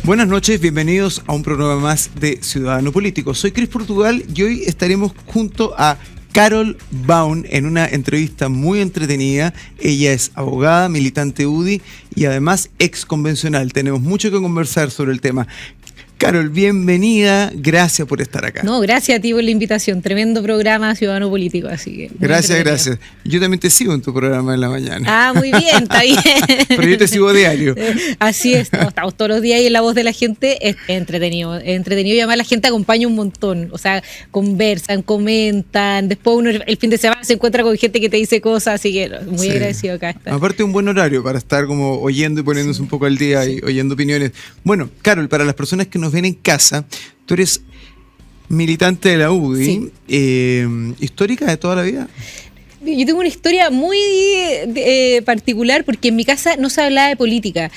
Buenas noches, bienvenidos a un programa más de Ciudadano Político. Soy Cris Portugal y hoy estaremos junto a Carol Baum en una entrevista muy entretenida. Ella es abogada, militante UDI y además ex convencional. Tenemos mucho que conversar sobre el tema. Carol, bienvenida, gracias por estar acá. No, gracias a ti por la invitación, tremendo programa Ciudadano Político, así que... Gracias. Yo también te sigo en tu programa en la mañana. Ah, muy bien, está bien. Pero yo te sigo diario. Así es, estamos todos los días y en La Voz de la Gente es entretenido y además la gente acompaña un montón, o sea, conversan, comentan, después uno el fin de semana se encuentra con gente que te dice cosas, así que muy agradecido acá estar. Aparte un buen horario para estar como oyendo y poniéndose un poco al día y oyendo opiniones. Bueno, Carol, para las personas que nos ven en casa, tú eres militante de la UDI, histórica de toda la vida. Yo tengo una historia muy particular porque en mi casa no se hablaba de política,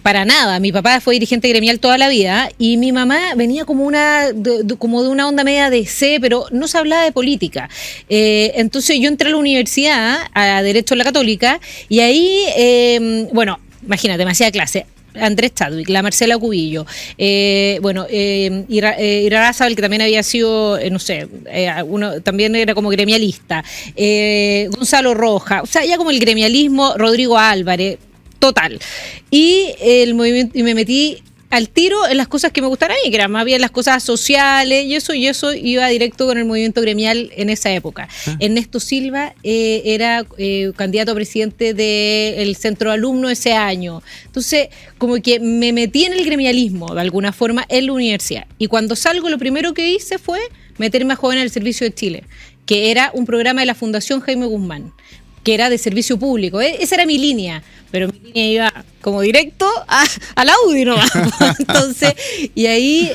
para nada. Mi papá fue dirigente gremial toda la vida y mi mamá venía como de una onda media de C, pero no se hablaba de política. Entonces yo entré a la universidad, a Derecho en la Católica, y ahí, imagínate, me hacía clase Andrés Chadwick, la Marcela Cubillo, Irarrázaval, que también había sido, también era como gremialista, Gonzalo Roja, o sea, ya como el gremialismo, Rodrigo Álvarez, total. Y el movimiento, y me metí al tiro en las cosas que me gustaban a mí, que eran más bien las cosas sociales, y eso iba directo con el movimiento gremial en esa época. Ernesto Silva era candidato a presidente del centro de alumnos ese año. Entonces, como que me metí en el gremialismo, de alguna forma, en la universidad. Y cuando salgo, lo primero que hice fue meterme a Jóvenes al Servicio de Chile, que era un programa de la Fundación Jaime Guzmán, que era de servicio público. Esa era mi línea, pero mi línea iba como directo a la UDI nomás. Entonces, y ahí,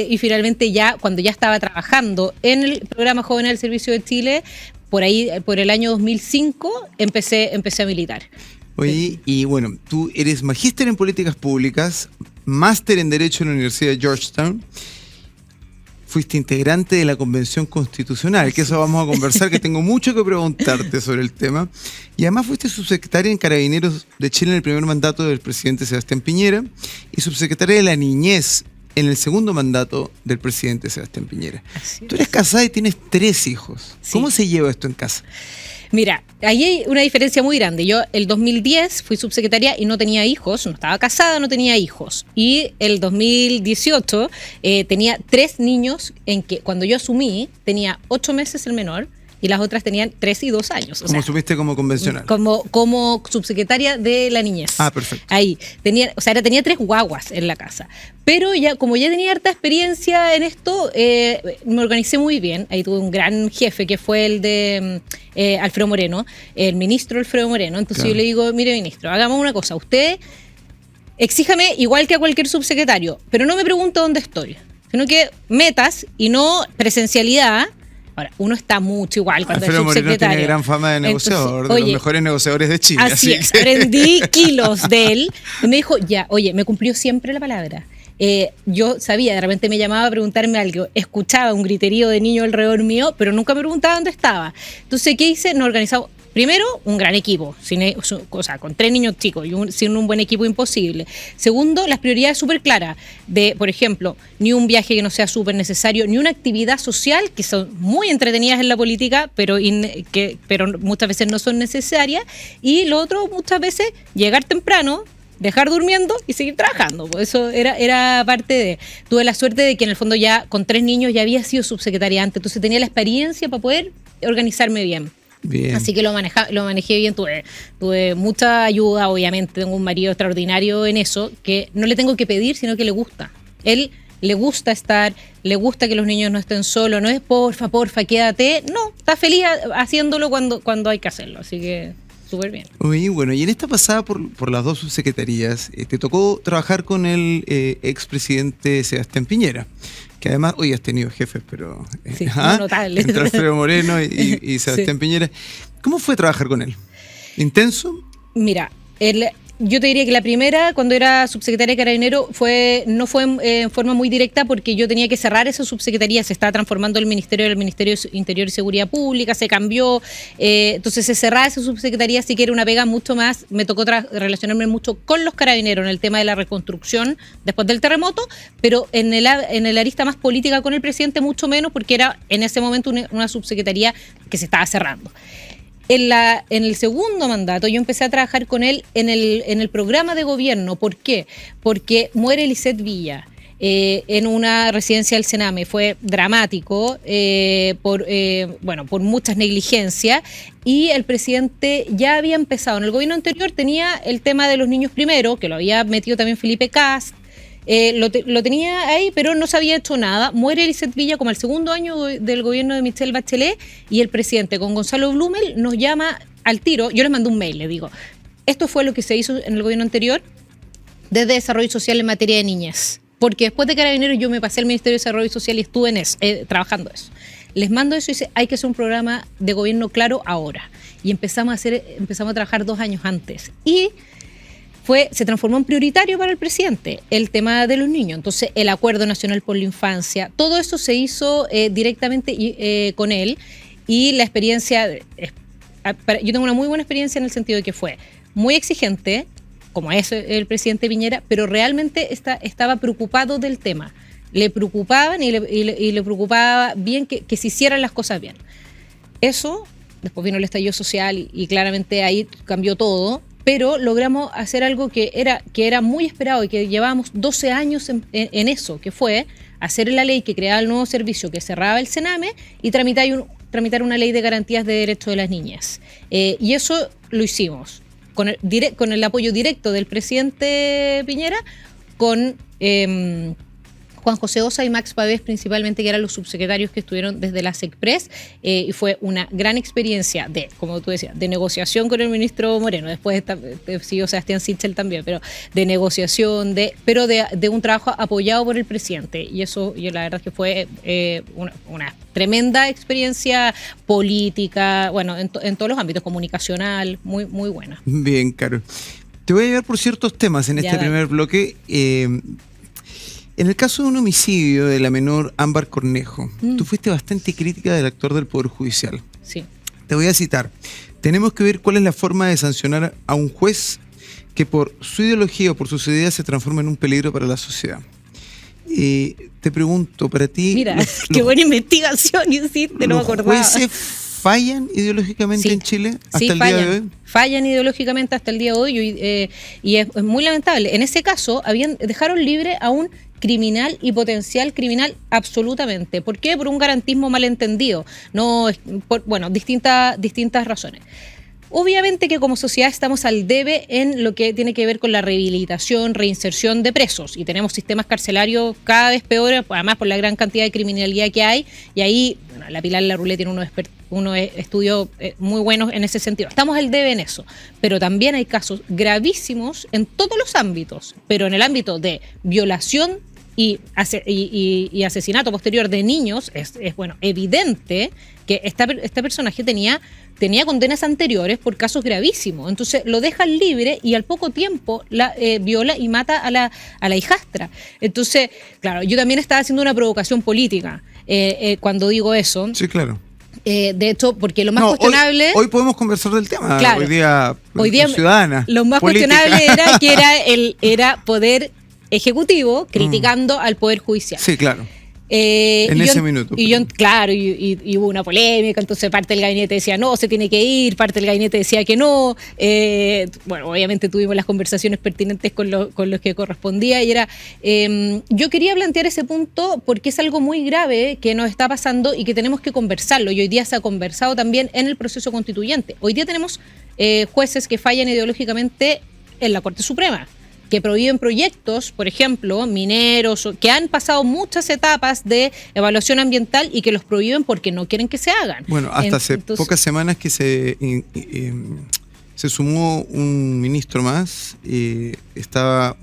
y finalmente ya, cuando ya estaba trabajando en el programa Jóvenes al Servicio de Chile, por el año 2005, empecé a militar. Oye, y bueno, tú eres magíster en políticas públicas, máster en Derecho en la Universidad de Georgetown, fuiste integrante de la Convención Constitucional, que eso vamos a conversar, que tengo mucho que preguntarte sobre el tema. Y además fuiste subsecretaria en Carabineros de Chile en el primer mandato del presidente Sebastián Piñera y subsecretaria de la Niñez en el segundo mandato del presidente Sebastián Piñera. Tú eres casada y tienes 3 hijos. Sí. ¿Cómo se lleva esto en casa? Mira, ahí hay una diferencia muy grande. Yo el 2010 fui subsecretaria y no tenía hijos, no estaba casada, no tenía hijos. Y el 2018 tenía 3 niños en que cuando yo asumí tenía 8 meses el menor y las otras tenían 3 y 2 años. ¿Cómo asumiste como convencional? Como subsecretaria de la niñez. Ah, perfecto. Ahí. Tenía 3 guaguas en la casa. Pero como ya tenía harta experiencia en esto, me organicé muy bien. Ahí tuve un gran jefe que fue el de Alfredo Moreno, el ministro Alfredo Moreno. Entonces claro. Yo le digo, mire ministro, hagamos una cosa. Usted exíjame igual que a cualquier subsecretario, pero no me pregunte dónde estoy, sino que metas y no presencialidad. Ahora, uno está mucho igual cuando Alfredo es subsecretario. Moreno tiene gran fama de negociador, de los mejores negociadores de Chile. Así es, aprendí kilos de él. Y me dijo, me cumplió siempre la palabra. Yo sabía, de repente me llamaba a preguntarme algo, escuchaba un griterío de niño alrededor mío, pero nunca me preguntaba dónde estaba. Entonces, ¿qué hice? Nos organizamos. Primero, un gran equipo, con 3 niños chicos y sin un buen equipo imposible. Segundo, las prioridades súper claras de, por ejemplo, ni un viaje que no sea súper necesario, ni una actividad social, que son muy entretenidas en la política, pero muchas veces no son necesarias. Y lo otro, muchas veces, llegar temprano, dejar durmiendo y seguir trabajando. Pues eso era parte de... Tuve la suerte de que en el fondo ya con 3 niños ya había sido subsecretaria antes, entonces tenía la experiencia para poder organizarme bien. Bien. Así que lo manejé bien, tuve mucha ayuda, obviamente tengo un marido extraordinario en eso, que no le tengo que pedir, sino que le gusta. Él le gusta estar, le gusta que los niños no estén solos, no es porfa, quédate, no, está feliz haciéndolo cuando hay que hacerlo, así que súper bien. Oye, bueno, y en esta pasada por las 2 subsecretarías, te tocó trabajar con el expresidente Sebastián Piñera, que además hoy has tenido jefes, pero sí, notable. Entre Alfredo Moreno y Sebastián Piñera. ¿Cómo fue trabajar con él? ¿Intenso? Mira, él Yo te diría que la primera, cuando era subsecretaria de Carabineros, no fue en forma muy directa porque yo tenía que cerrar esa subsecretaría, se estaba transformando el Ministerio del Ministerio de Interior y Seguridad Pública, se cambió, entonces se cerraba esa subsecretaría, así que era una pega mucho más, me tocó relacionarme mucho con los Carabineros en el tema de la reconstrucción después del terremoto, pero en el arista más política con el presidente mucho menos porque era en ese momento una subsecretaría que se estaba cerrando. En el segundo mandato yo empecé a trabajar con él en el programa de gobierno. ¿Por qué? Porque muere Lisette Villa en una residencia del Sename. Fue dramático por muchas negligencias, y el presidente ya había empezado. En el gobierno anterior tenía el tema de los niños primero, que lo había metido también Felipe Kast. Lo tenía ahí, pero no se había hecho nada. Muere Lisette Villa como el segundo año del gobierno de Michelle Bachelet, y el presidente con Gonzalo Blumel nos llama al tiro. Yo les mandé un mail, le digo, esto fue lo que se hizo en el gobierno anterior desde desarrollo social en materia de niñez, porque después de Carabineros yo me pasé al Ministerio de Desarrollo Social y estuve en eso, trabajando eso. Les mando eso y dice, hay que hacer un programa de gobierno claro ahora, y empezamos a trabajar 2 años antes, y se transformó en prioritario para el presidente el tema de los niños. Entonces, el Acuerdo Nacional por la Infancia, todo eso se hizo directamente con él, y la experiencia, yo tengo una muy buena experiencia en el sentido de que fue muy exigente, como es el presidente Piñera, pero realmente estaba preocupado del tema. Le preocupaban y le preocupaba bien que se hicieran las cosas bien. Eso, después vino el estallido social y claramente ahí cambió todo, pero logramos hacer algo que era muy esperado y que llevábamos 12 años en eso, que fue hacer la ley que creaba el nuevo servicio que cerraba el Sename y tramitar una ley de garantías de derechos de las niñas. Y eso lo hicimos con el apoyo directo del presidente Piñera, con Juan José Osa y Max Pavés principalmente, que eran los subsecretarios que estuvieron desde la SECPRES, y fue una gran experiencia como tú decías, de negociación con el ministro Moreno, después siguió Sebastián Sichel también, pero de negociación, pero de un trabajo apoyado por el presidente, y eso yo la verdad es que fue una tremenda experiencia política, bueno, en todos los ámbitos, comunicacional, muy, muy buena. Bien, Carol. Te voy a llevar por ciertos temas en este primer bloque. En el caso de un homicidio de la menor Ámbar Cornejo, tú fuiste bastante crítica del actor del Poder Judicial. Sí. Te voy a citar. Tenemos que ver cuál es la forma de sancionar a un juez que por su ideología o por sus ideas se transforma en un peligro para la sociedad. Te pregunto, para ti... Mira, qué buena investigación hiciste, no me acordaba. ¿Los jueces fallan ideológicamente en Chile hasta el día de hoy? Fallan ideológicamente hasta el día de hoy, y es muy lamentable. En ese caso, dejaron libre a un criminal y potencial criminal absolutamente. ¿Por qué? Por un garantismo malentendido. No, distintas razones. Obviamente que como sociedad estamos al debe en lo que tiene que ver con la rehabilitación, reinserción de presos, y tenemos sistemas carcelarios cada vez peores, además por la gran cantidad de criminalidad que hay, y ahí la Pilar Larroulet tiene unos estudios muy buenos en ese sentido. Estamos al debe en eso, pero también hay casos gravísimos en todos los ámbitos, pero en el ámbito de violación y asesinato posterior de niños, es evidente que este personaje tenía condenas anteriores por casos gravísimos. Entonces lo dejan libre y al poco tiempo viola y mata a la hijastra. Entonces, claro, yo también estaba haciendo una provocación política cuando digo eso. Sí, claro. De hecho, porque lo más cuestionable... Hoy podemos conversar del tema, claro, hoy día ciudadana. Lo más política. Cuestionable era que era poder ejecutivo criticando al Poder Judicial. Sí, claro. En ese minuto. Y hubo una polémica, entonces parte del gabinete decía no, se tiene que ir, parte del gabinete decía que no. Obviamente tuvimos las conversaciones pertinentes con los que correspondía, y yo quería plantear ese punto porque es algo muy grave que nos está pasando y que tenemos que conversarlo, y hoy día se ha conversado también en el proceso constituyente. Hoy día tenemos jueces que fallan ideológicamente en la Corte Suprema, que prohíben proyectos, por ejemplo, mineros, que han pasado muchas etapas de evaluación ambiental y que los prohíben porque no quieren que se hagan. Bueno, hasta hace pocas semanas que se sumó un ministro más, estaba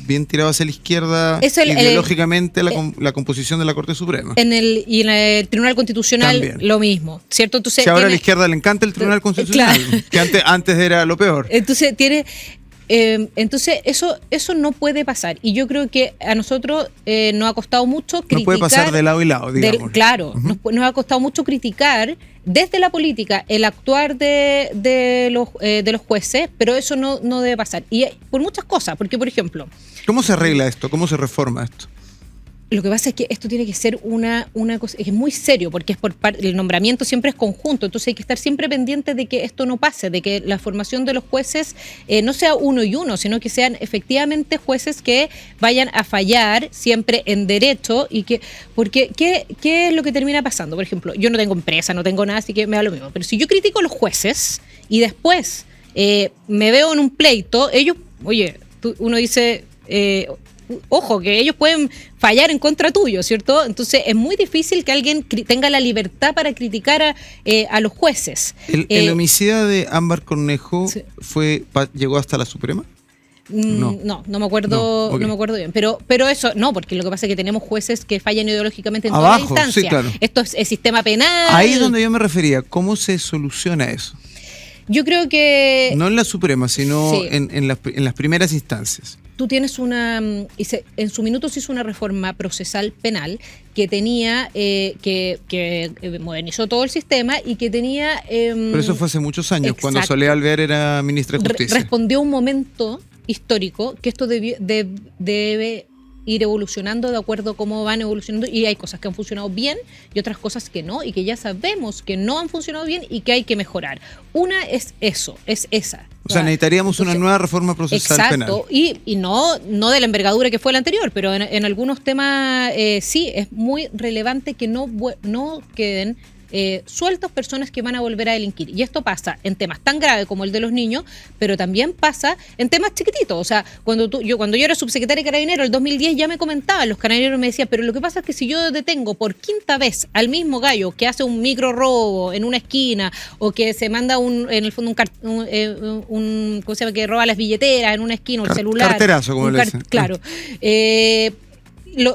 bien tirado hacia la izquierda ideológicamente la composición de la Corte Suprema. Y en el Tribunal Constitucional también lo mismo, ¿cierto? Entonces, ahora a la izquierda le encanta el Tribunal Constitucional, claro, que antes era lo peor. Entonces Entonces, eso no puede pasar. Y yo creo que a nosotros nos ha costado mucho criticar. No puede pasar de lado y lado, digamos. Claro, nos ha costado mucho criticar desde la política el actuar de los jueces, pero eso no debe pasar. Y por muchas cosas, porque, por ejemplo... ¿Cómo se arregla esto? ¿Cómo se reforma esto? Lo que pasa es que esto tiene que ser una cosa, es muy serio, porque el nombramiento siempre es conjunto, entonces hay que estar siempre pendiente de que esto no pase, de que la formación de los jueces no sea uno y uno, sino que sean efectivamente jueces que vayan a fallar siempre en derecho porque ¿qué es lo que termina pasando? Por ejemplo, yo no tengo empresa, no tengo nada, así que me da lo mismo, pero si yo critico a los jueces y después me veo en un pleito, uno dice... ojo, que ellos pueden fallar en contra tuyo, ¿cierto? Entonces es muy difícil que alguien tenga la libertad para criticar a los jueces. ¿El homicidio de Ámbar Cornejo sí. llegó hasta la Suprema? No me acuerdo, no me acuerdo bien. Pero eso, no, porque lo que pasa es que tenemos jueces que fallan ideológicamente en todas las instancias. Sí, claro. Esto es el sistema penal. Ahí es donde yo me refería. ¿Cómo se soluciona eso? Yo creo que... No en la Suprema, sino sí. en las primeras instancias. Tú tienes en su minuto se hizo una reforma procesal penal que tenía, que modernizó todo el sistema y que tenía... Pero eso fue hace muchos años, exacto. cuando Soledad Alvear era ministra de Justicia. Respondió a un momento histórico que esto debe ir evolucionando de acuerdo a cómo van evolucionando, y hay cosas que han funcionado bien y otras cosas que no, y que ya sabemos que no han funcionado bien y que hay que mejorar. Una es esa. O sea, necesitaríamos una nueva reforma procesal penal. Exacto, y no de la envergadura que fue la anterior, pero en algunos temas sí, es muy relevante que no queden sueltas personas que van a volver a delinquir. Y esto pasa en temas tan graves como el de los niños, pero también pasa en temas chiquititos. O sea, cuando yo era subsecretaria de Carabineros, el 2010 ya me comentaban, los carabineros me decían, pero lo que pasa es que si yo detengo por quinta vez al mismo gallo que hace un micro robo en una esquina, o que se manda en el fondo ¿cómo se llama? Que roba las billeteras en una esquina, o el celular. Carterazo, como le dicen. Claro.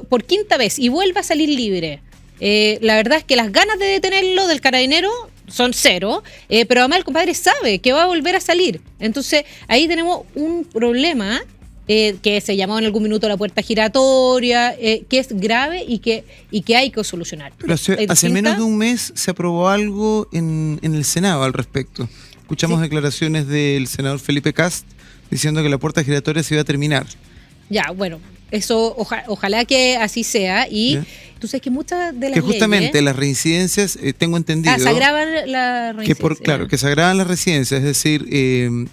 Por quinta vez y vuelva a salir libre. La verdad es que las ganas de detenerlo del carabinero son cero, pero además el compadre sabe que va a volver a salir. Entonces ahí tenemos un problema que se llamó en algún minuto la puerta giratoria, que es grave y que hay que solucionar. Pero hace menos de un mes se aprobó algo en el Senado al respecto. Escuchamos declaraciones del senador Felipe Kast diciendo que la puerta giratoria se iba a terminar. Ya, bueno, eso ojalá que así sea. Y ¿ya? Tú sabes que muchas de las que justamente leyes, las reincidencias, tengo entendido... se agravan las reincidencias. Que se agravan las reincidencias, es decir,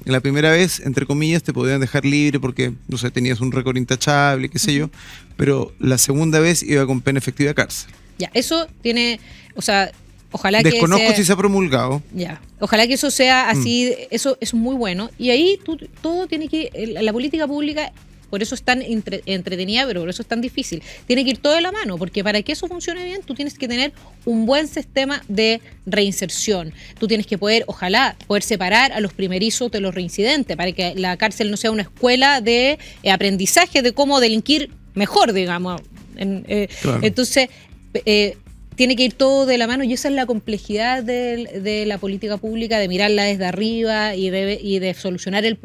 la primera vez, entre comillas, te podían dejar libre porque, no sé, tenías un récord intachable, qué sé yo, pero la segunda vez iba con pena efectiva de cárcel. Ya, eso tiene, o sea... Ojalá Desconozco que si se ha promulgado. Ya. Ojalá que eso sea así, eso es muy bueno. Y ahí todo tiene que la política pública, por eso es tan entretenida, pero por eso es tan difícil. Tiene que ir todo de la mano, porque para que eso funcione bien, tú tienes que tener un buen sistema de reinserción. Tú tienes que ojalá poder separar a los primerizos de los reincidentes, para que la cárcel no sea una escuela de aprendizaje de cómo delinquir mejor, digamos. Claro. Entonces, tiene que ir todo de la mano, y esa es la complejidad de la política pública, de mirarla desde arriba y de solucionar el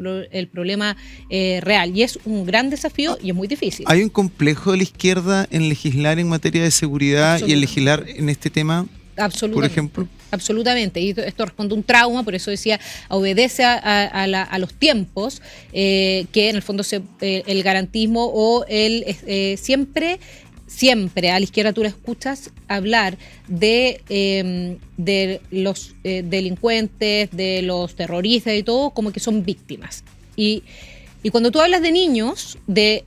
problema real. Y es un gran desafío y es muy difícil. ¿Hay un complejo de la izquierda en legislar en materia de seguridad y en legislar en este tema, por ejemplo? Absolutamente, y esto responde a un trauma, por eso decía, obedece a los tiempos, que en el fondo el garantismo o siempre a la izquierda tú la escuchas hablar de los delincuentes, de los terroristas y todo, como que son víctimas. Y cuando tú hablas de niños de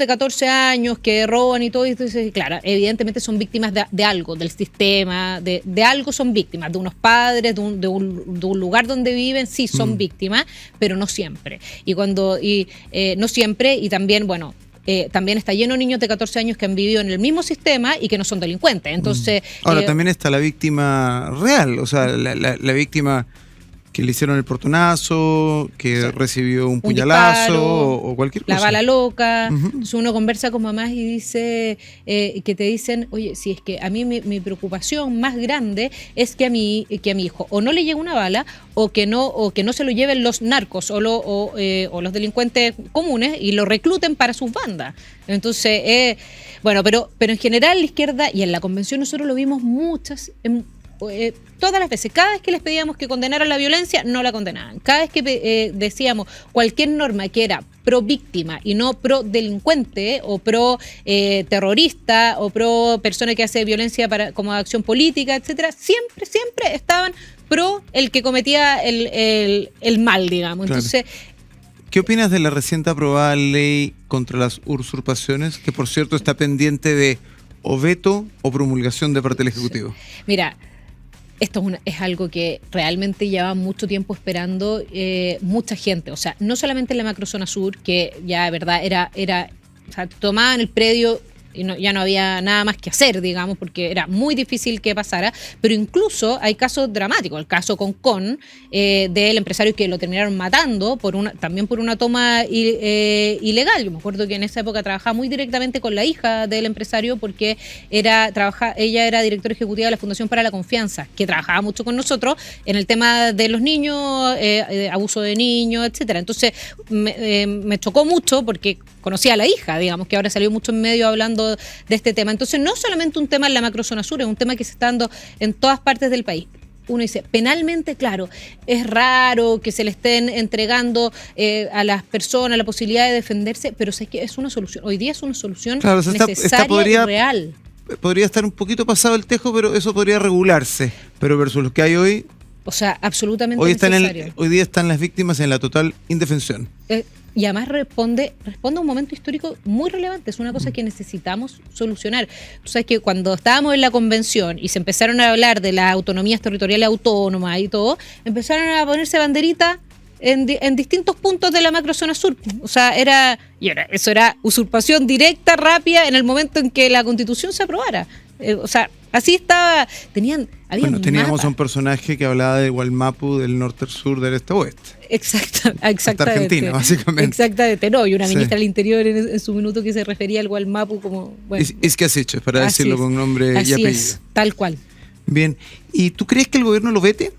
14 años que roban y todo, y tú dices, claro, evidentemente son víctimas de algo, del sistema, de algo son víctimas, de unos padres, de un lugar donde viven, sí son víctimas, pero no siempre. No siempre, y también, bueno, también está lleno de niños de 14 años que han vivido en el mismo sistema y que no son delincuentes. Entonces, ahora también está la víctima real, o sea, la víctima Que le hicieron el portonazo, que Sí. recibió un Un puñalazo disparo, o cualquier cosa. la bala loca. Ujú. Entonces uno conversa con mamás y dice que te dicen, oye, si es que a mí mi preocupación más grande es que a mi hijo o no le llegue una bala o que no se lo lleven los narcos o los delincuentes comunes y lo recluten para sus bandas. Entonces, bueno, pero en general la izquierda y en la convención nosotros lo vimos todas las veces, cada vez que les pedíamos que condenaran la violencia, no la condenaban. Cada vez que decíamos cualquier norma que era pro víctima y no pro delincuente o pro terrorista o pro persona que hace violencia como acción política, etcétera, siempre estaban pro el que cometía el mal, digamos. Claro. Entonces, ¿Qué opinas de la reciente aprobada ley contra las usurpaciones, que por cierto está pendiente de o veto o promulgación de parte del Ejecutivo? mira, esto es algo que realmente lleva mucho tiempo esperando mucha gente. O sea, no solamente en la macrozona sur, que ya de verdad era o sea, tomaban el predio y ya no había nada más que hacer, digamos, porque era muy difícil que pasara, pero incluso hay casos dramáticos, el caso Concón, del empresario que lo terminaron matando también por una toma ilegal. Yo me acuerdo que en esa época trabajaba muy directamente con la hija del empresario porque ella era directora ejecutiva de la Fundación para la Confianza, que trabajaba mucho con nosotros en el tema de los niños, abuso de niños, etcétera. Entonces me chocó mucho porque conocía a la hija, digamos, que ahora salió mucho en medio hablando de este tema. Entonces, no solamente un tema en la macrozona sur, es un tema que se está dando en todas partes del país. Uno dice, penalmente, claro, es raro que se le estén entregando a las personas la posibilidad de defenderse, pero sé que es una solución. Hoy día es una solución necesaria y real. Podría estar un poquito pasado el tejo, pero eso podría regularse. Pero versus lo que hay hoy, O sea, absolutamente necesario. necesario. Hoy día están las víctimas en la total indefensión. Y además responde a un momento histórico muy relevante, es una cosa que necesitamos solucionar. Tú sabes que cuando estábamos en la convención y se empezaron a hablar de las autonomías territoriales autónomas y todo, empezaron a ponerse banderitas en distintos puntos de la macrozona sur. O sea, eso era usurpación directa, rápida, en el momento en que la Constitución se aprobara. O sea, así estaba, teníamos a un personaje que hablaba de Gualmapu, del norte al sur, del este a oeste. Exactamente. Hasta Argentina, básicamente. Exactamente, no, y una ministra del Interior en su minuto que se refería al Gualmapu como... Bueno, es que has hecho, para decirlo con nombre y apellido. Es, tal cual. Bien, ¿y tú crees que el gobierno lo vete?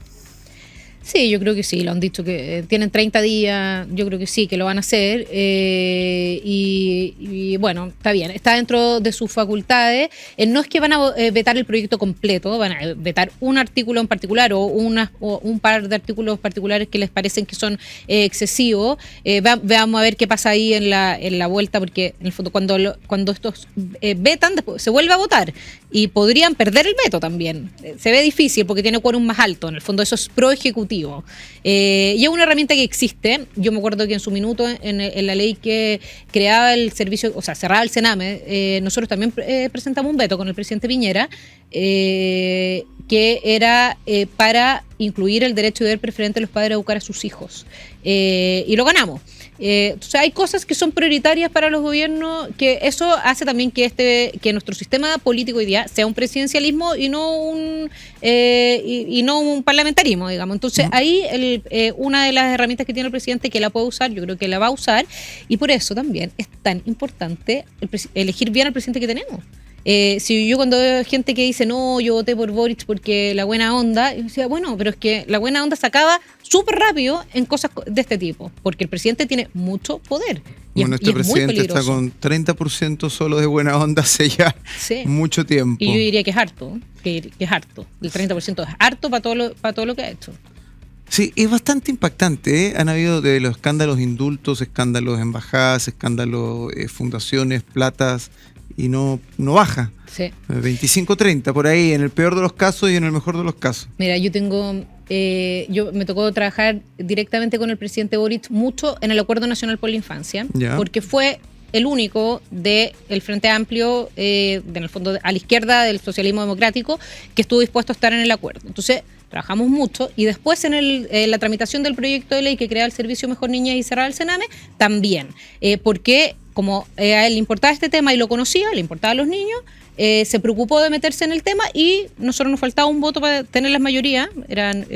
Sí, yo creo que sí, lo han dicho que tienen 30 días, yo creo que sí, que lo van a hacer y bueno, está bien, está dentro de sus facultades. No es que van a vetar el proyecto completo, van a vetar un artículo en particular o un par de artículos particulares que les parecen que son excesivos. Veamos a ver qué pasa ahí en la vuelta, porque en el fondo cuando estos vetan, después se vuelve a votar y podrían perder el veto también. Se ve difícil porque tiene quórum más alto, en el fondo eso es pro ejecutivo. Y es una herramienta que existe. Yo me acuerdo que en su minuto en la ley que creaba el servicio, o sea, cerraba el Sename, nosotros también presentamos un veto con el presidente Piñera que era para incluir el derecho y deber preferente de los padres a educar a sus hijos. Y lo ganamos. Entonces hay cosas que son prioritarias para los gobiernos, que eso hace también que nuestro sistema político hoy día sea un presidencialismo y no un parlamentarismo, digamos. Entonces ahí una de las herramientas que tiene el presidente, que la puede usar, yo creo que la va a usar, y por eso también es tan importante elegir bien al presidente que tenemos. Si yo cuando veo gente que dice, no, yo voté por Boric porque la buena onda, yo decía, bueno, pero es que la buena onda se acaba súper rápido en cosas de este tipo, porque el presidente tiene mucho poder. Bueno, este presidente está con 30% solo de buena onda hace ya mucho tiempo. Y yo diría que es harto, que es harto. El 30% es harto para todo lo que ha hecho. Sí, es bastante impactante, ¿eh? Han habido de los escándalos indultos, escándalos embajadas, escándalos fundaciones, platas, y no baja. Sí. 25-30 por ahí, en el peor de los casos y en el mejor de los casos. Mira, yo me tocó trabajar directamente con el presidente Boric mucho en el Acuerdo Nacional por la Infancia, porque fue el único del Frente Amplio, en el fondo a la izquierda del socialismo democrático, que estuvo dispuesto a estar en el acuerdo. Entonces, trabajamos mucho y después en la tramitación del proyecto de ley que crea el Servicio Mejor Niñez y cerrar el Sename, también. Porque como a él le importaba este tema y lo conocía, le importaba a los niños, se preocupó de meterse en el tema y nosotros nos faltaba un voto para tener las mayorías.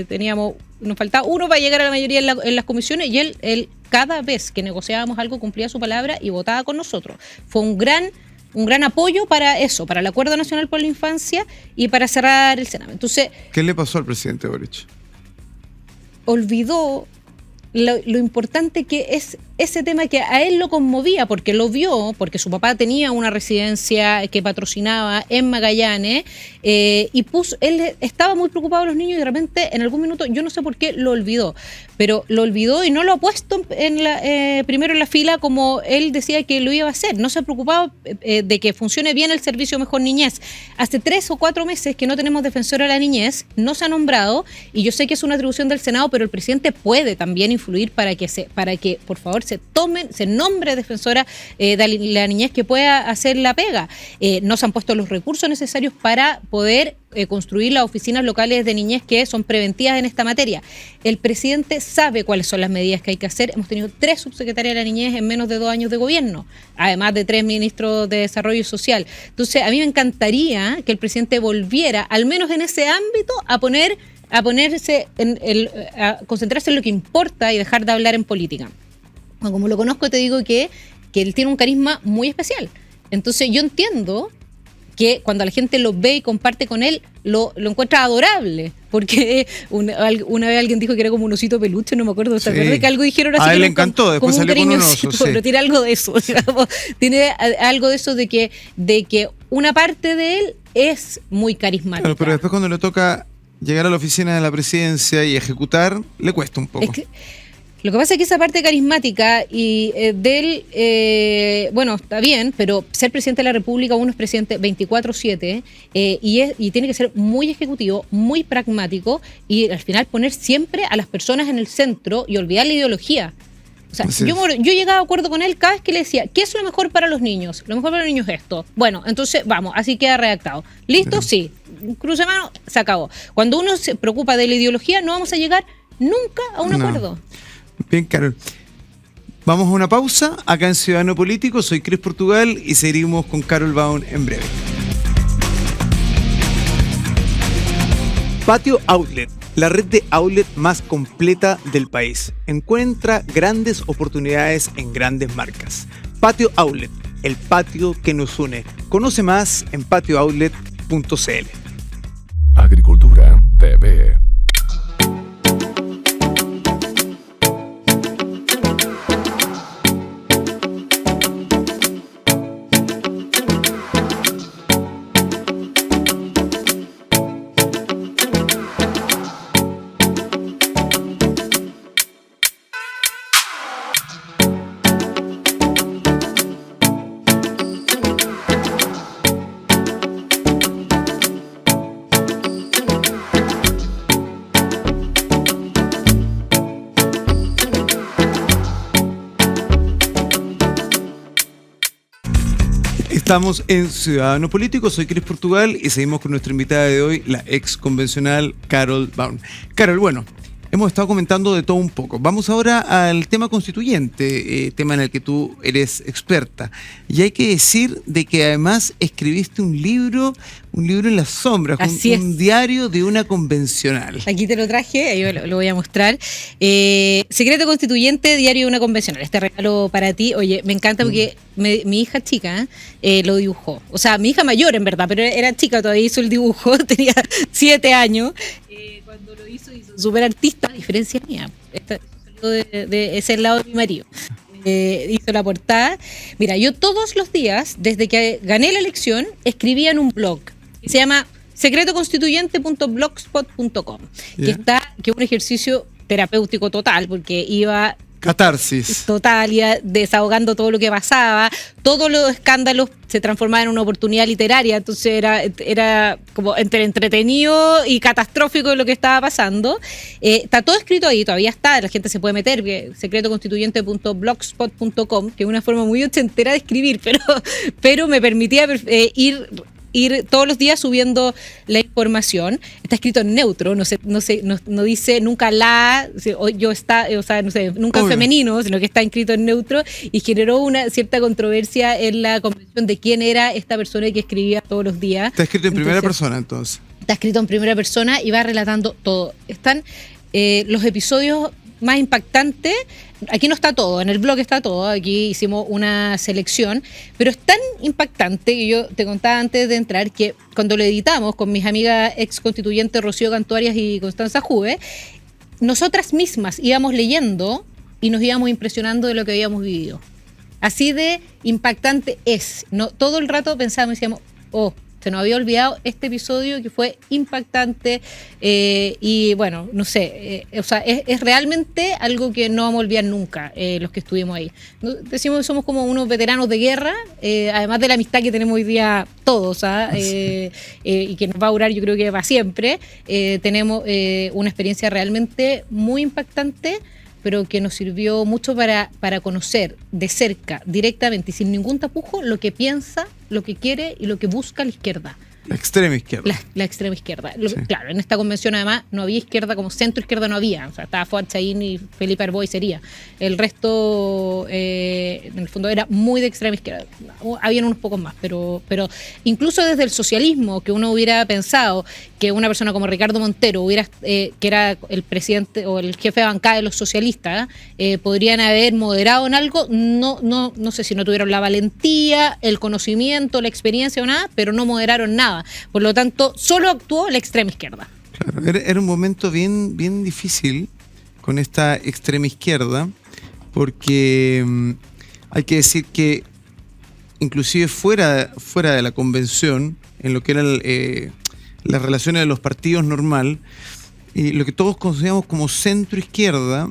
Teníamos nos faltaba uno para llegar a la mayoría en las comisiones, y él cada vez que negociábamos algo cumplía su palabra y votaba con nosotros. Fue un gran apoyo para eso, para el Acuerdo Nacional por la Infancia y para cerrar el Sename. Entonces, ¿qué le pasó al presidente Boric? Olvidó lo importante que es ese tema que a él lo conmovía, porque lo vio, porque su papá tenía una residencia que patrocinaba en Magallanes, y él estaba muy preocupado de los niños, y de repente en algún minuto, yo no sé por qué, lo olvidó, pero lo olvidó y no lo ha puesto primero en la fila como él decía que lo iba a hacer. No se ha preocupado de que funcione bien el servicio Mejor Niñez. Hace 3 o 4 meses que no tenemos defensora de la niñez, no se ha nombrado, y yo sé que es una atribución del Senado, pero el presidente puede también influir para que por favor se nombre defensora de la niñez que pueda hacer la pega. No se han puesto los recursos necesarios para poder construir las oficinas locales de niñez que son preventivas en esta materia. El presidente sabe cuáles son las medidas que hay que hacer. Hemos tenido 3 subsecretarias de la niñez en menos de 2 años de gobierno, además de 3 ministros de Desarrollo Social. Entonces, a mí me encantaría que el presidente volviera, al menos en ese ámbito, a concentrarse en lo que importa y dejar de hablar en política. Bueno, como lo conozco, te digo que él tiene un carisma muy especial. Entonces yo entiendo que cuando la gente lo ve y comparte con él, lo encuentra adorable. Porque una vez alguien dijo que era como un osito peluche, no me acuerdo, ¿te acuerdas que algo dijeron así? A él le encantó, después salió con un oso. Sí. Pero tiene algo de eso, digamos. Tiene algo de eso de que una parte de él es muy carismática. Claro, pero después cuando le toca llegar a la oficina de la presidencia y ejecutar, le cuesta un poco. Lo que pasa es que esa parte carismática y de él, bueno, está bien, pero ser presidente de la República, uno es presidente 24/7 y tiene que ser muy ejecutivo, muy pragmático, y al final poner siempre a las personas en el centro y olvidar la ideología. O sea, yo llegaba a acuerdo con él cada vez que le decía, ¿qué es lo mejor para los niños? Lo mejor para los niños es esto. Bueno, entonces vamos, así queda redactado. ¿Listo? Sí. Cruce mano, se acabó. Cuando uno se preocupa de la ideología, no vamos a llegar nunca a un acuerdo. Bien, Carol. Vamos a una pausa acá en Ciudadano Político. Soy Cris Portugal y seguimos con Carol Baum en breve. Patio Outlet, la red de outlet más completa del país. Encuentra grandes oportunidades en grandes marcas. Patio Outlet, el patio que nos une. Conoce más en patiooutlet.cl. Agricultura TV. Estamos en Ciudadano Político, soy Cris Portugal y seguimos con nuestra invitada de hoy, la ex convencional Carol Baum. Carol, bueno, hemos estado comentando de todo un poco. Vamos ahora al tema constituyente, tema en el que tú eres experta. Y hay que decir de que además escribiste un libro en las sombras, un diario de una convencional. Aquí te lo traje, ahí lo voy a mostrar. Secreto Constituyente, diario de una convencional. Este regalo para ti. Oye, me encanta porque mi hija chica lo dibujó. O sea, mi hija mayor en verdad, pero era chica, todavía hizo el dibujo, tenía 7 años. Cuando lo hizo súper artista, a diferencia mía. Salió de ese lado de mi marido. Hizo la portada. Mira, yo todos los días, desde que gané la elección, escribía en un blog que se llama secretoconstituyente.blogspot.com, que es un ejercicio terapéutico total, porque iba catarsis total, iba desahogando todo lo que pasaba, todos los escándalos se transformaban en una oportunidad literaria, entonces era como entre entretenido y catastrófico lo que estaba pasando. Está todo escrito ahí, todavía está, la gente se puede meter, secretoconstituyente.blogspot.com, que es una forma muy ochentera de escribir, pero me permitía ir todos los días subiendo la información. Está escrito en neutro, no dice nunca nunca en femenino, sino que está escrito en neutro, y generó una cierta controversia en la convención de quién era esta persona que escribía todos los días. Está escrito en primera persona, entonces. Está escrito en primera persona y va relatando todo. Están los episodios más impactantes, aquí no está todo, en el blog está todo, aquí hicimos una selección, pero es tan impactante que yo te contaba antes de entrar que cuando lo editamos con mis amigas ex constituyentes Rocío Cantuarias y Constanza Juve, nosotras mismas íbamos leyendo y nos íbamos impresionando de lo que habíamos vivido. Así de impactante es. No, todo el rato pensábamos y decíamos, se nos había olvidado este episodio que fue impactante y bueno, no sé, o sea, es realmente algo que no vamos a olvidar nunca los que estuvimos ahí. Decimos que somos como unos veteranos de guerra, además de la amistad que tenemos hoy día todos, sí. Y que nos va a durar yo creo que para siempre. Tenemos una experiencia realmente muy impactante, pero que nos sirvió mucho para conocer de cerca, directamente y sin ningún tapujo, lo que piensa, lo que quiere y lo que busca la izquierda. La extrema izquierda. La extrema izquierda. Sí. Claro, en esta convención además no había izquierda, como centro izquierda no había. O sea, estaba Fuad Chaín y Felipe Arboy sería. El resto, en el fondo, era muy de extrema izquierda. Habían unos pocos más, pero incluso desde el socialismo, que uno hubiera pensado que una persona como Ricardo Montero, que era el presidente o el jefe de bancada de los socialistas, podrían haber moderado en algo. No sé si no tuvieron la valentía, el conocimiento, la experiencia o nada, pero no moderaron nada. Por lo tanto, solo actuó la extrema izquierda. Claro, era un momento bien, bien difícil con esta extrema izquierda, porque hay que decir que inclusive fuera de la convención, en lo que eran las relaciones de los partidos normal, lo que todos consideramos como centro izquierda,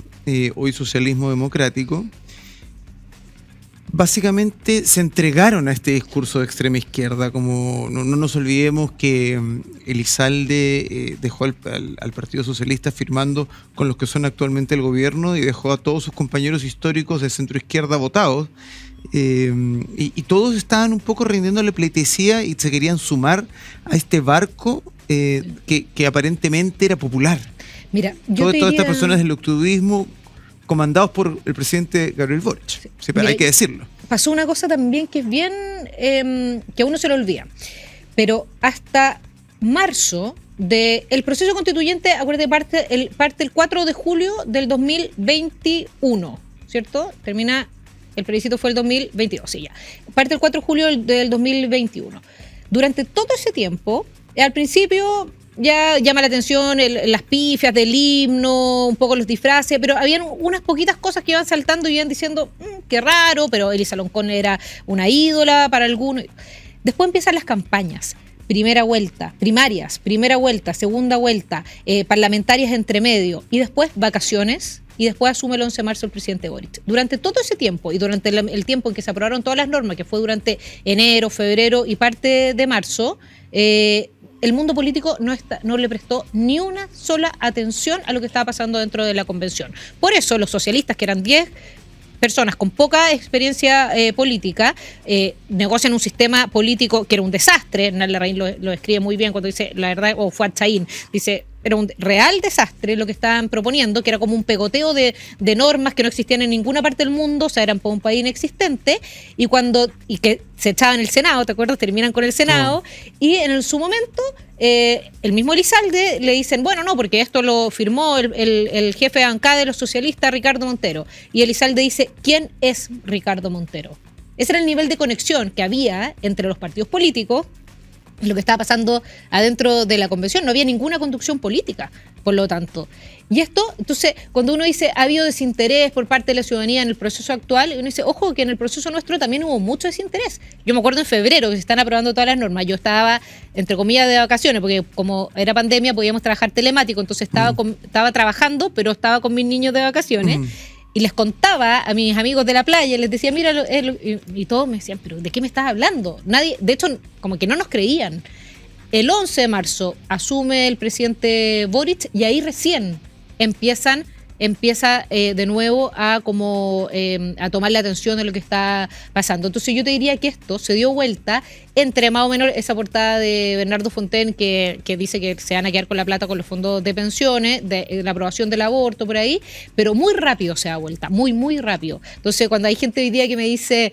hoy socialismo democrático, básicamente se entregaron a este discurso de extrema izquierda. Como no nos olvidemos que Elizalde dejó al Partido Socialista firmando con los que son actualmente el gobierno y dejó a todos sus compañeros históricos de centro izquierda votados, y todos estaban un poco rindiéndole pleitesía y se querían sumar a este barco que aparentemente era popular. Mira, Todas estas personas del octubrismo comandados por el presidente Gabriel Boric. Sí, pero mira, hay que decirlo. Pasó una cosa también que es bien, que a uno se le olvida. Pero hasta marzo del proceso constituyente, acuérdate, parte el 4 de julio del 2021, ¿cierto? Termina, el plebiscito fue el 2022, sí, ya. Parte el 4 de julio del 2021. Durante todo ese tiempo, al principio ya llama la atención las pifias del himno, un poco los disfraces, pero habían unas poquitas cosas que iban saltando y iban diciendo, qué raro, pero Elisa Loncón era una ídola para algunos. Después empiezan las campañas. Primera vuelta, primarias, primera vuelta, segunda vuelta, parlamentarias entre medio, y después vacaciones, y después asume el 11 de marzo el presidente Boric. Durante todo ese tiempo, y durante el tiempo en que se aprobaron todas las normas, que fue durante enero, febrero y parte de marzo, el mundo político no le prestó ni una sola atención a lo que estaba pasando dentro de la convención. Por eso los socialistas, que eran 10 personas con poca experiencia política, negocian un sistema político que era un desastre. Hernán Larraín lo escribe muy bien cuando dice, la verdad, o Fuad Chaín, dice, era un real desastre lo que estaban proponiendo, que era como un pegoteo de normas que no existían en ninguna parte del mundo, o sea, eran para un país inexistente, y que se echaban el Senado, ¿te acuerdas? Terminan con el Senado, y en su momento el mismo Elizalde le dicen, bueno, no, porque esto lo firmó el jefe de bancada de los socialistas, Ricardo Montero, y Elizalde dice, ¿quién es Ricardo Montero? Ese era el nivel de conexión que había entre los partidos políticos y lo que estaba pasando adentro de la convención. No había ninguna conducción política, por lo tanto. Y esto, entonces, cuando uno dice ha habido desinterés por parte de la ciudadanía en el proceso actual, uno dice, ojo, que en el proceso nuestro también hubo mucho desinterés. Yo me acuerdo en febrero que se están aprobando todas las normas. Yo estaba, entre comillas, de vacaciones, porque como era pandemia podíamos trabajar telemático, entonces estaba trabajando, pero estaba con mis niños de vacaciones. Y les contaba a mis amigos de la playa, les decía, mira, y todos me decían, pero ¿de qué me estás hablando? Nadie, de hecho, como que no nos creían. El 11 de marzo asume el presidente Boric y ahí recién empieza de nuevo a tomar la atención de lo que está pasando. Entonces yo te diría que esto se dio vuelta entre más o menos esa portada de Bernardo Fontaine que dice que se van a quedar con la plata con los fondos de pensiones, de la aprobación del aborto por ahí, pero muy rápido se da vuelta, muy, muy rápido. Entonces cuando hay gente hoy día que me dice,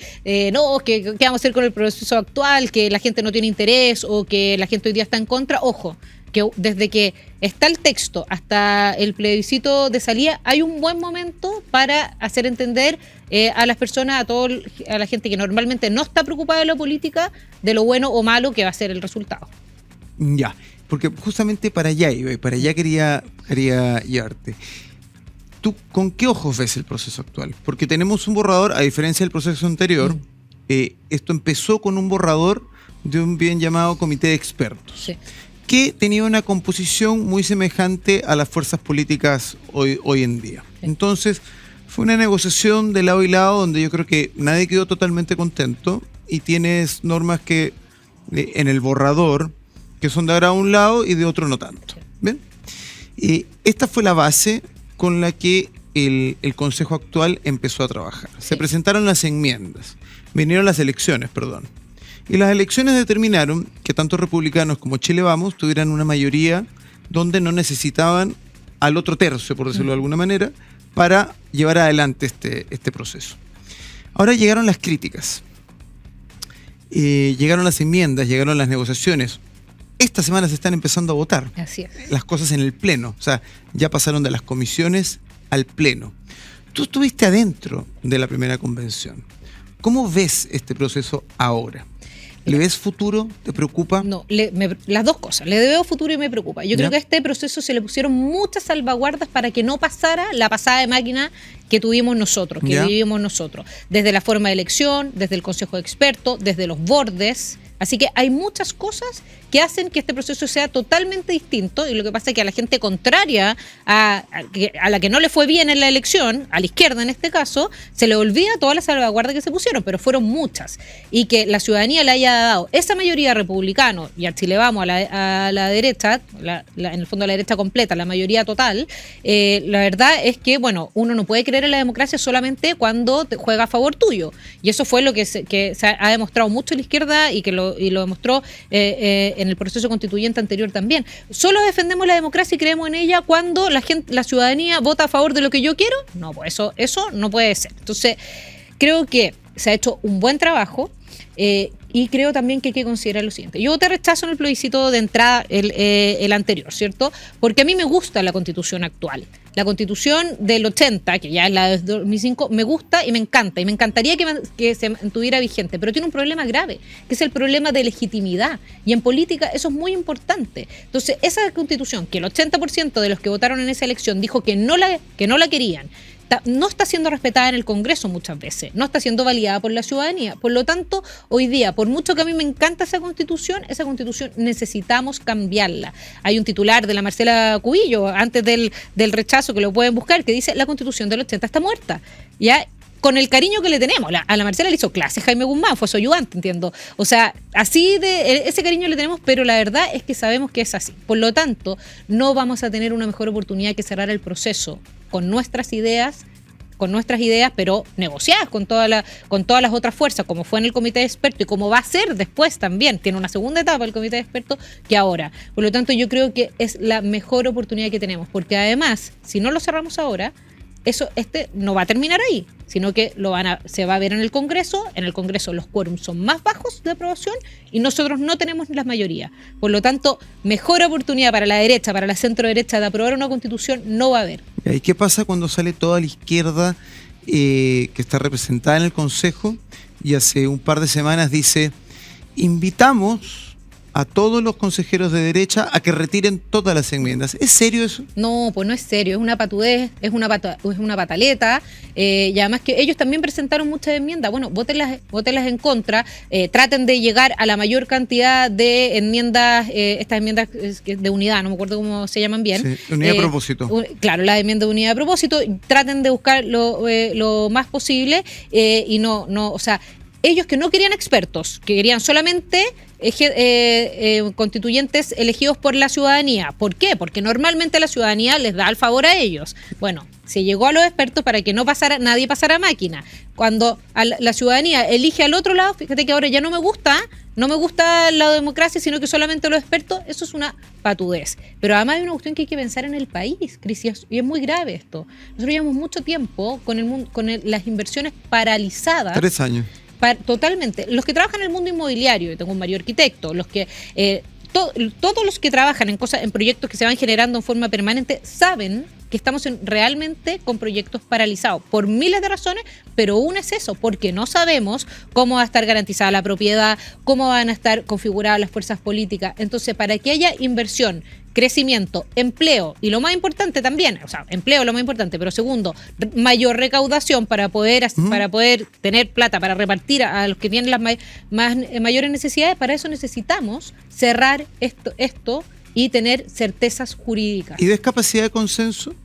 no, ¿qué vamos a hacer con el proceso actual? Que la gente no tiene interés o que la gente hoy día está en contra, ojo. que desde que está el texto hasta el plebiscito de salida, hay un buen momento para hacer entender a las personas, a la gente que normalmente no está preocupada de la política, de lo bueno o malo que va a ser el resultado. Ya, porque justamente para allá iba y para allá quería llevarte. ¿Tú con qué ojos ves el proceso actual? Porque tenemos un borrador, a diferencia del proceso anterior, esto empezó con un borrador de un bien llamado comité de expertos, Sí. que tenía una composición muy semejante a las fuerzas políticas hoy en día. Sí. Entonces, fue una negociación de lado y lado donde yo creo que nadie quedó totalmente contento y tienes normas que en el borrador que son de ahora a un lado y de otro no tanto. ¿Bien? Esta fue la base con la que el Consejo actual empezó a trabajar. Se presentaron las enmiendas, vinieron las elecciones, perdón. Y las elecciones determinaron que tanto republicanos como Chile Vamos tuvieran una mayoría donde no necesitaban al otro tercio, por decirlo de alguna manera, para llevar adelante este proceso. Ahora llegaron las críticas, llegaron las enmiendas, llegaron las negociaciones. Esta semana se están empezando a votar Así es. las cosas en el pleno, o sea, ya pasaron de las comisiones al pleno. Tú estuviste adentro de la primera convención. ¿Cómo ves este proceso ahora? ¿Le ves futuro? ¿Te preocupa? No, las dos cosas. Le veo futuro y me preocupa. Yo creo que a este proceso se le pusieron muchas salvaguardas para que no pasara la pasada de máquina que tuvimos nosotros, que vivimos nosotros. Desde la forma de elección, desde el Consejo de Expertos, desde los bordes. Así que hay muchas cosas que hacen que este proceso sea totalmente distinto, y lo que pasa es que a la gente contraria, a la que no le fue bien en la elección, a la izquierda en este caso, se le olvida todas las salvaguardas que se pusieron, pero fueron muchas. Y que la ciudadanía le haya dado esa mayoría republicano, y a Chile Vamos, a la derecha, en el fondo a la derecha completa, la mayoría total, la verdad es que, bueno, uno no puede creer en la democracia solamente cuando te juega a favor tuyo. Y eso fue lo que se ha demostrado mucho en la izquierda y lo demostró en el proceso constituyente anterior también. Solo defendemos la democracia y creemos en ella cuando la ciudadanía vota a favor de lo que yo quiero. No, pues eso no puede ser. Entonces, creo que se ha hecho un buen trabajo. Y creo también que hay que considerar lo siguiente. Yo voté rechazo en el plebiscito de entrada, el anterior, ¿cierto? Porque a mí me gusta la Constitución actual. La Constitución del 80, que ya es la de 2005, me gusta y me encanta. Y me encantaría que se mantuviera vigente. Pero tiene un problema grave, que es el problema de legitimidad. Y en política eso es muy importante. Entonces, esa Constitución, que el 80% de los que votaron en esa elección dijo que no la querían, no está siendo respetada en el Congreso muchas veces, no está siendo validada por la ciudadanía. Por lo tanto, hoy día, por mucho que a mí me encanta esa constitución necesitamos cambiarla. Hay un titular de la Marcela Cubillo, antes del rechazo, que lo pueden buscar, que dice: la Constitución del 80 está muerta. ¿Ya? Con el cariño que le tenemos. A la Marcela le hizo clase Jaime Guzmán, fue su ayudante, entiendo. O sea, así ese cariño le tenemos, pero la verdad es que sabemos que es así. Por lo tanto, no vamos a tener una mejor oportunidad que cerrar el proceso con nuestras ideas, pero negociadas con todas las otras fuerzas, como fue en el comité de expertos y como va a ser después también. Tiene una segunda etapa el comité de expertos que ahora. Por lo tanto, yo creo que es la mejor oportunidad que tenemos, porque además, si no lo cerramos ahora, no va a terminar ahí, sino que se va a ver en el Congreso. En el Congreso los quórums son más bajos de aprobación y nosotros no tenemos la mayoría. Por lo tanto, mejor oportunidad para la derecha, para la centro derecha, de aprobar una constitución no va a haber. ¿Y qué pasa cuando sale toda la izquierda que está representada en el Consejo y hace un par de semanas dice: invitamos a todos los consejeros de derecha a que retiren todas las enmiendas? ¿Es serio eso? No, pues no es serio, es una patudez, es una pataleta, y además que ellos también presentaron muchas enmiendas. Bueno, vótenlas en contra, traten de llegar a la mayor cantidad de enmiendas, estas enmiendas de unidad, no me acuerdo cómo se llaman bien. Sí, unidad a propósito. Claro, la enmienda de unidad a propósito, traten de buscar lo más posible, y no, o sea, ellos que no querían expertos, que querían solamente constituyentes elegidos por la ciudadanía. ¿Por qué? Porque normalmente la ciudadanía les da el favor a ellos. Bueno, se llegó a los expertos para que nadie pasara máquina. Cuando la ciudadanía elige al otro lado, fíjate que ahora ya no me gusta la democracia, sino que solamente los expertos. Eso es una patudez. Pero además hay una cuestión que hay que pensar en el país, Cris, y es muy grave esto. Nosotros llevamos mucho tiempo con las inversiones paralizadas. 3 años. Totalmente. Los que trabajan en el mundo inmobiliario, yo tengo un marido arquitecto, los que todos los que trabajan en proyectos que se van generando en forma permanente saben que estamos realmente con proyectos paralizados por miles de razones, pero una es eso, porque no sabemos cómo va a estar garantizada la propiedad, cómo van a estar configuradas las fuerzas políticas. Entonces, para que haya inversión, crecimiento, empleo y lo más importante también, o sea, empleo es lo más importante, pero segundo, mayor recaudación para poder tener plata para repartir a los que tienen las mayores necesidades, para eso necesitamos cerrar esto y tener certezas jurídicas. ¿Y ves capacidad de consenso?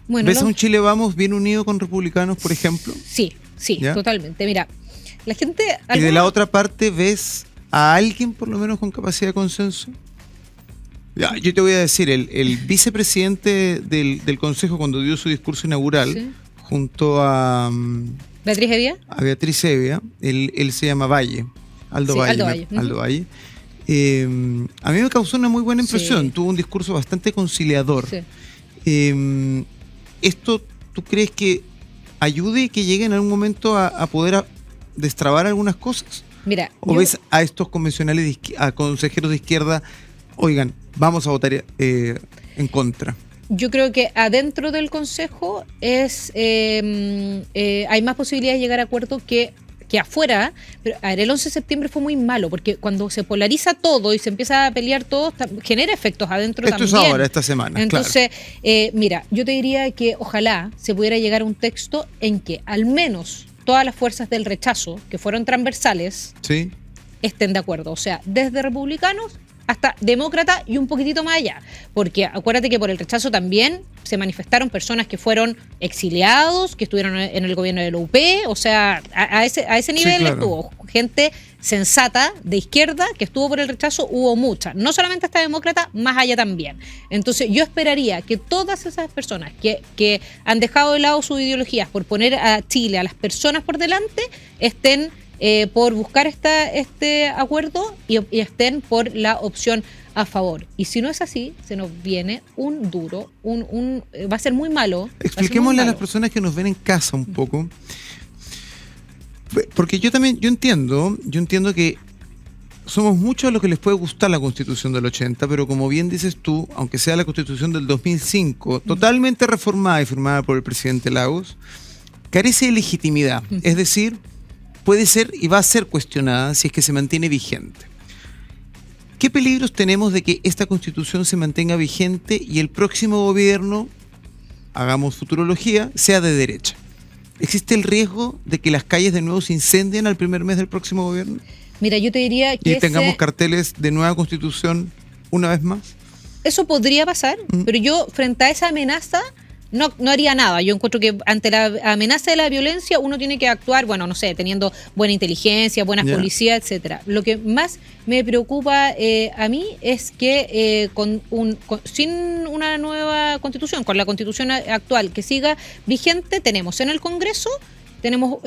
Bueno, ¿Ves a un Chile Vamos bien unido con republicanos, por ejemplo? Sí, ¿Ya? totalmente. Mira, la gente... ¿Y de la otra parte ves a alguien por lo menos con capacidad de consenso? Ya, yo te voy a decir, el vicepresidente del Consejo cuando dio su discurso inaugural, Sí. junto a ¿Beatriz Evia? Beatriz Evia, él se llama Valle, Aldo Sí, Valle. Aldo Valle. Aldo Valle. A mí me causó una muy buena impresión, Sí. tuvo un discurso bastante conciliador. Sí. ¿Esto tú crees que ayude que llegue en algún momento a poder destrabar algunas cosas? Mira, ¿O ves a estos convencionales, a consejeros de izquierda, oigan, vamos a votar en contra? yo creo que adentro del Consejo hay más posibilidades de llegar a acuerdo que afuera, pero a ver, el 11 de septiembre fue muy malo, porque cuando se polariza todo y se empieza a pelear todo, genera efectos adentro Esto también. es ahora, esta semana, Entonces, mira, yo te diría que ojalá se pudiera llegar a un texto en que al menos todas las fuerzas del rechazo, que fueron transversales, ¿Sí? estén de acuerdo. O sea, desde republicanos hasta demócratas y un poquitito más allá. Porque acuérdate que por el rechazo también se manifestaron personas que fueron exiliados, que estuvieron en el gobierno de la UP, o sea, a ese nivel claro. estuvo. Gente sensata de izquierda que estuvo por el rechazo, hubo mucha. No solamente hasta demócrata, más allá también. Entonces yo esperaría que todas esas personas que han dejado de lado sus ideologías por poner a Chile, a las personas por delante, estén por buscar este acuerdo y estén por la opción a favor. Y si no es así, se nos viene un duro, va a ser muy malo. Expliquémosle a las personas que nos ven en casa un poco. Porque yo entiendo que somos muchos a los que les puede gustar la Constitución del 80, pero como bien dices tú, aunque sea la Constitución del 2005, totalmente reformada y firmada por el presidente Lagos, carece de legitimidad. Es decir, puede ser y va a ser cuestionada si es que se mantiene vigente. ¿Qué peligros tenemos de que esta Constitución se mantenga vigente y el próximo gobierno, hagamos futurología, sea de derecha? ¿Existe el riesgo de que las calles de nuevo se incendien al primer mes del próximo gobierno? Mira, yo te diría que Y tengamos carteles de nueva Constitución una vez más. eso podría pasar, pero yo frente a esa amenaza no haría nada. Yo encuentro que ante la amenaza de la violencia uno tiene que actuar, bueno, no sé, teniendo buena inteligencia, buenas policías, etcétera. Lo que más me preocupa a mí es que sin una nueva constitución, con la constitución actual que siga vigente, tenemos en el Congreso los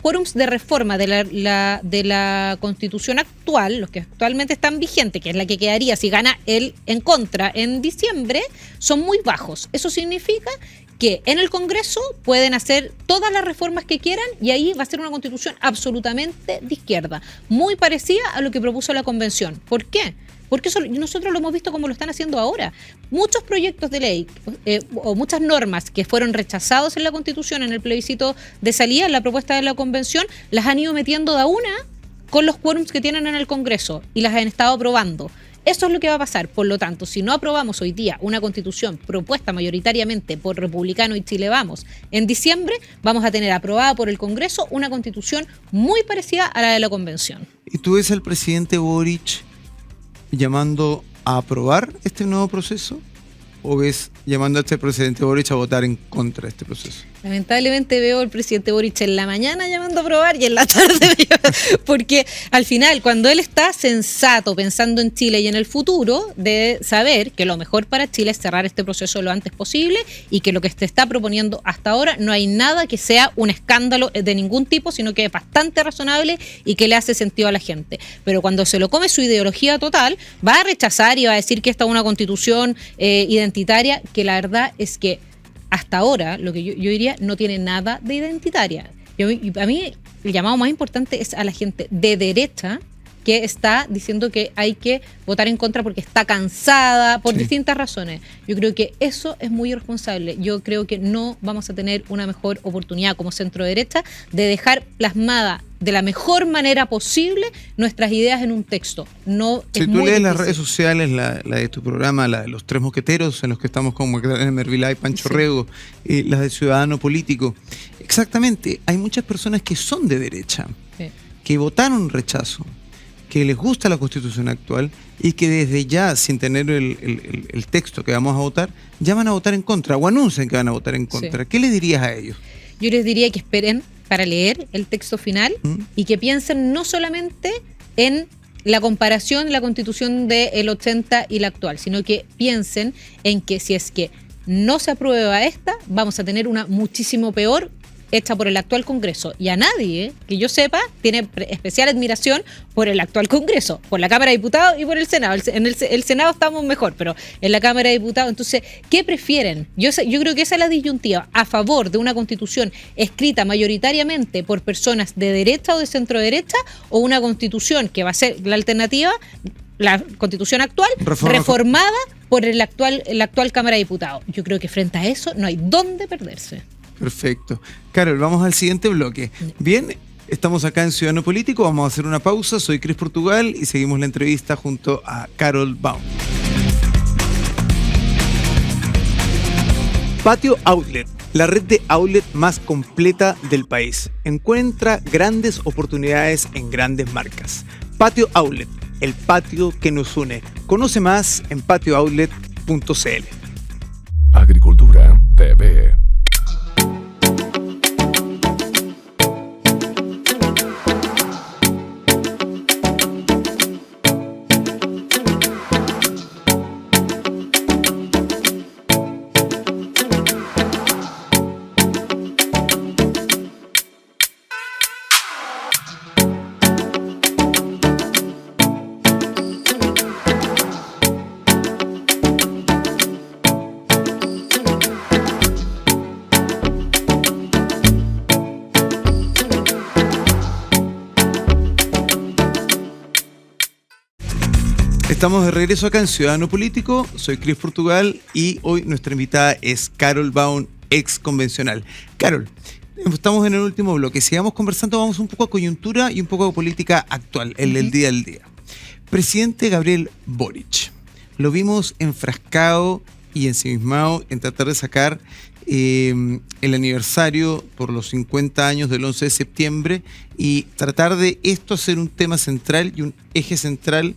quórums de reforma de la Constitución actual, los que actualmente están vigentes, que es la que quedaría si gana él en contra en diciembre, son muy bajos. Eso significa que en el Congreso pueden hacer todas las reformas que quieran y ahí va a ser una Constitución absolutamente de izquierda, muy parecida a lo que propuso la Convención. ¿Por qué? Porque eso nosotros lo hemos visto como lo están haciendo ahora. Muchos proyectos de ley o muchas normas que fueron rechazados en la Constitución en el plebiscito de salida, en la propuesta de la Convención, las han ido metiendo de a una con los quórums que tienen en el Congreso y las han estado aprobando. Eso es lo que va a pasar. Por lo tanto, si no aprobamos hoy día una Constitución propuesta mayoritariamente por Republicanos y Chile Vamos en diciembre, vamos a tener aprobada por el Congreso una Constitución muy parecida a la de la Convención. ¿Y tú ves al presidente Boric llamando a aprobar este nuevo proceso? ¿O ves llamando a este presidente Boric a votar en contra de este proceso? Lamentablemente veo al presidente Boric en la mañana llamando a aprobar y en la tarde porque al final cuando él está sensato pensando en Chile y en el futuro, de saber que lo mejor para Chile es cerrar este proceso lo antes posible y que lo que se está proponiendo hasta ahora no hay nada que sea un escándalo de ningún tipo, sino que es bastante razonable y que le hace sentido a la gente. Pero cuando se lo come su ideología total, va a rechazar y va a decir que esta es una constitución identitaria, que la verdad es que hasta ahora, lo que yo diría, no tiene nada de identitaria. A mí el llamado más importante es a la gente de derecha que está diciendo que hay que votar en contra porque está cansada por distintas razones. Yo creo que eso es muy irresponsable. Yo creo que no vamos a tener una mejor oportunidad como centro derecha de dejar plasmada de la mejor manera posible nuestras ideas en un texto. No, si tú lees las redes sociales, la de tu programa, la de los Tres Mosqueteros, en los que estamos con Mervilá y Pancho Rego, y las de Ciudadano Político, exactamente, hay muchas personas que son de derecha, que votaron rechazo, que les gusta la Constitución actual y que desde ya, sin tener el texto que vamos a votar, ya van a votar en contra o anuncian que van a votar en contra. ¿Qué le dirías a ellos? Yo les diría que esperen para leer el texto final y que piensen no solamente en la comparación de la Constitución del 80 y la actual, sino que piensen en que si es que no se aprueba esta, vamos a tener una muchísimo peor hecha por el actual Congreso. Y a nadie, que yo sepa, tiene especial admiración por el actual Congreso, por la Cámara de Diputados y por el Senado. En el Senado estamos mejor, pero en la Cámara de Diputados, entonces, ¿qué prefieren? Yo creo que esa es la disyuntiva, a favor de una Constitución escrita mayoritariamente por personas de derecha o de centro derecha, o una Constitución que va a ser la alternativa, la Constitución actual, reformada por la actual Cámara de Diputados. Yo creo que frente a eso no hay dónde perderse. Perfecto. Carol, vamos al siguiente bloque. Bien, estamos acá en Ciudadano Político, vamos a hacer una pausa. Soy Cris Portugal y seguimos la entrevista junto a Carol Baum. Patio Outlet, la red de outlet más completa del país. Encuentra grandes oportunidades en grandes marcas. Patio Outlet, el patio que nos une. Conoce más en patiooutlet.cl. Agricultura TV. Estamos de regreso acá en Ciudadano Político, soy Cris Portugal y hoy nuestra invitada es Carol Baum, ex convencional. Carol, estamos en el último bloque, sigamos conversando, vamos un poco a coyuntura y un poco a política actual, el día al día. Presidente Gabriel Boric, lo vimos enfrascado y ensimismado en tratar de sacar el aniversario por los 50 años del 11 de septiembre y tratar de esto hacer un tema central y un eje central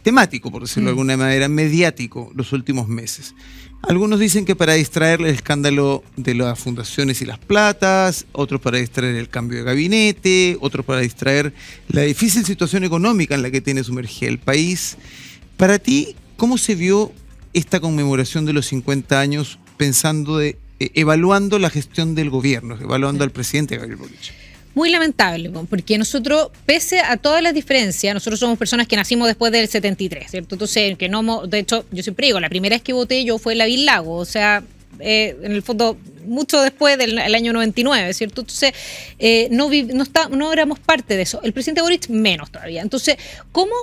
temático, por decirlo de alguna manera, mediático los últimos meses. Algunos dicen que para distraer el escándalo de las fundaciones y las platas, otros para distraer el cambio de gabinete, otros para distraer la difícil situación económica en la que tiene sumergida el país. Para ti, ¿cómo se vio esta conmemoración de los 50 años pensando evaluando la gestión del gobierno, evaluando al presidente Gabriel Boric? Muy lamentable, porque nosotros, pese a todas las diferencias, nosotros somos personas que nacimos después del 73, ¿cierto? Entonces, de hecho, yo siempre digo, la primera vez que voté yo fue en la Lago, o sea, en el fondo, mucho después del año 99, ¿cierto? Entonces, no éramos parte de eso. El presidente Boric menos todavía. Entonces, ¿cómo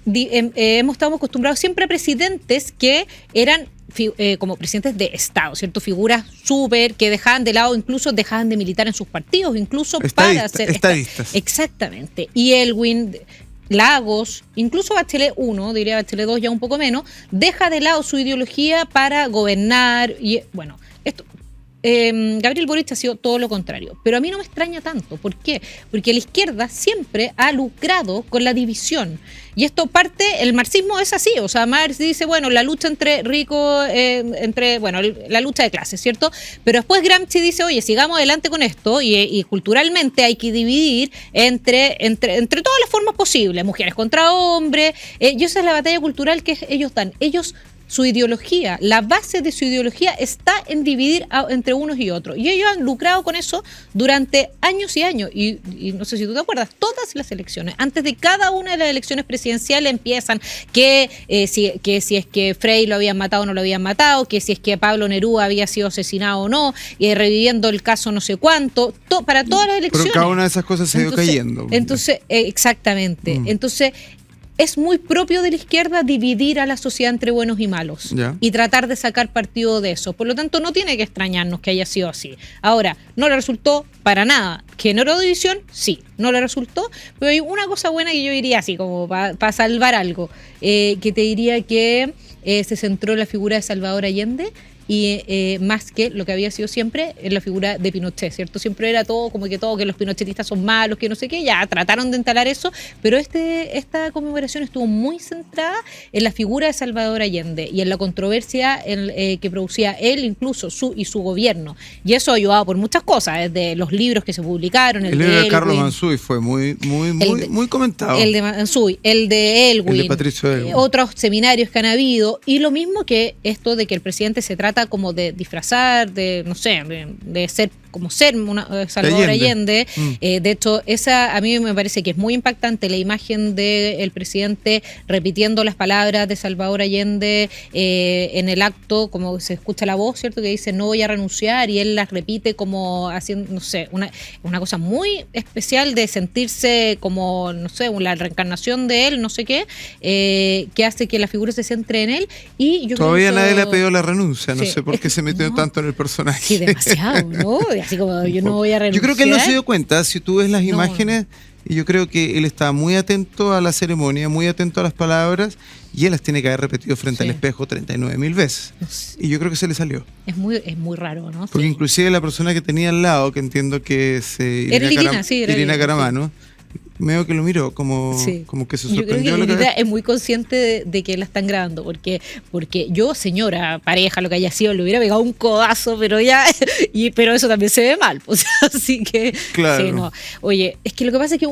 estado acostumbrados siempre a presidentes que eran como presidentes de Estado, ¿cierto? Figuras súper que dejaban de lado, incluso dejaban de militar en sus partidos, incluso para ser estadistas. Exactamente. Y Elwin, Lagos, incluso Bachelet 1, diría Bachelet 2 ya un poco menos, deja de lado su ideología para gobernar. Y bueno, esto Gabriel Boric ha sido todo lo contrario. Pero a mí no me extraña tanto. ¿Por qué? Porque la izquierda siempre ha lucrado con la división. Y esto el marxismo es así. O sea, Marx dice, bueno, la lucha entre ricos, la lucha de clases, ¿cierto? Pero después Gramsci dice, oye, sigamos adelante con esto y culturalmente hay que dividir entre todas las formas posibles. Mujeres contra hombres. Y esa es la batalla cultural que ellos dan. Ellos su ideología, la base de su ideología está en dividir entre unos y otros. Y ellos han lucrado con eso durante años y años. Y no sé si tú te acuerdas, todas las elecciones, antes de cada una de las elecciones presidenciales empiezan que si es que Frei lo habían matado o no lo habían matado, que si es que Pablo Neruda había sido asesinado o no, reviviendo el caso no sé cuánto, para todas las elecciones. Pero cada una de esas cosas se ha ido cayendo. Entonces, exactamente. Entonces, es muy propio de la izquierda dividir a la sociedad entre buenos y malos y tratar de sacar partido de eso. Por lo tanto, no tiene que extrañarnos que haya sido así. Ahora, no le resultó para nada. ¿Generó división? Sí, no le resultó. Pero hay una cosa buena que yo diría así, como para salvar algo, que te diría que se centró en la figura de Salvador Allende y más que lo que había sido siempre en la figura de Pinochet, ¿cierto? Siempre era todo que los pinochetistas son malos, que no sé qué, ya trataron de instalar eso, pero esta conmemoración estuvo muy centrada en la figura de Salvador Allende y en la controversia que producía él, incluso su gobierno, y eso ayudado por muchas cosas, desde los libros que se publicaron, el libro de Carlos Mansuy fue muy comentado, el de Mansuy, el de Elwin, el de Patricio Elwin, otros seminarios que han habido, y lo mismo que esto de que el presidente se trata como de disfrazar, de no sé, de ser como ser Salvador Allende. De hecho, esa a mí me parece que es muy impactante, la imagen del presidente repitiendo las palabras de Salvador Allende en el acto, como se escucha la voz, ¿cierto? Que dice no voy a renunciar, y él las repite como haciendo, no sé, una cosa muy especial de sentirse como, no sé, la reencarnación de él, no sé qué, que hace que la figura se centre en él. Y yo todavía creo que nadie le ha pedido la renuncia, no sé por qué se metió tanto en el personaje. Sí, demasiado, ¿no? Así como yo no voy a renunciar. Yo creo que él no se dio cuenta, si tú ves las imágenes, y yo creo que él estaba muy atento a la ceremonia, muy atento a las palabras, y él las tiene que haber repetido frente al espejo 39.000 veces. Y yo creo que se le salió. Es muy raro, ¿no? Porque inclusive la persona que tenía al lado, que entiendo que es Irina Caramano, medio que lo miró como que se sorprendió. Yo creo que es muy consciente de que la están grabando, porque yo, señora pareja, lo que haya sido, le hubiera pegado un codazo, pero pero eso también se ve mal, pues, así que claro. Sí, no. Oye, es que lo que pasa es que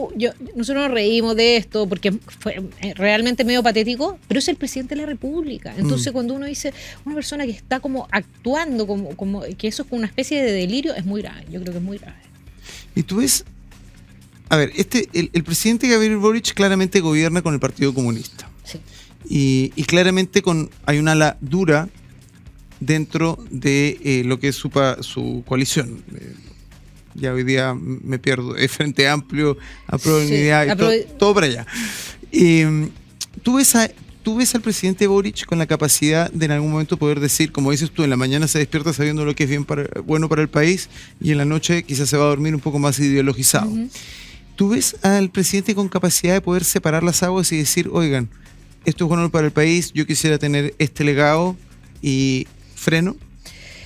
nosotros nos reímos de esto porque fue realmente medio patético, pero es el presidente de la República. Entonces cuando uno dice una persona que está como actuando como que eso es como una especie de delirio, es muy grave. Yo creo que es muy grave. Y tú ves, a ver, el presidente Gabriel Boric claramente gobierna con el Partido Comunista. Sí. Y claramente hay una ala dura dentro de lo que es su coalición. Ya hoy día me pierdo. Es Frente Amplio, Apruebo Dignidad, todo para allá. ¿Tú ves al presidente Boric con la capacidad de en algún momento poder decir, como dices tú, en la mañana se despierta sabiendo lo que es bueno para el país, y en la noche quizás se va a dormir un poco más ideologizado? Uh-huh. ¿Tú ves al presidente con capacidad de poder separar las aguas y decir, oigan, esto es bueno para el país, yo quisiera tener este legado y freno?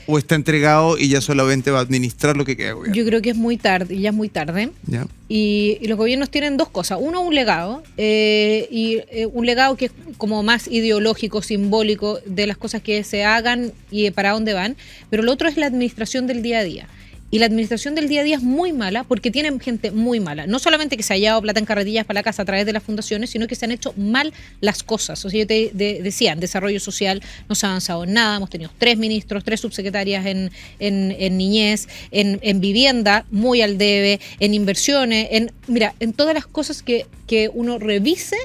¿O está entregado y ya solamente va a administrar lo que queda de gobierno? Yo creo que es muy tarde, ya es muy tarde. ¿Ya? Y los gobiernos tienen dos cosas. Uno, un legado, un legado que es como más ideológico, simbólico, de las cosas que se hagan y para dónde van. Pero lo otro es la administración del día a día. Y la administración del día a día es muy mala porque tienen gente muy mala. No solamente que se haya dado plata en carretillas para la casa a través de las fundaciones, sino que se han hecho mal las cosas. O sea, yo te decía, en desarrollo social no se ha avanzado en nada. Hemos tenido 3 ministros, 3 subsecretarias en niñez, en vivienda, muy al debe, en inversiones, en todas las cosas que uno revise.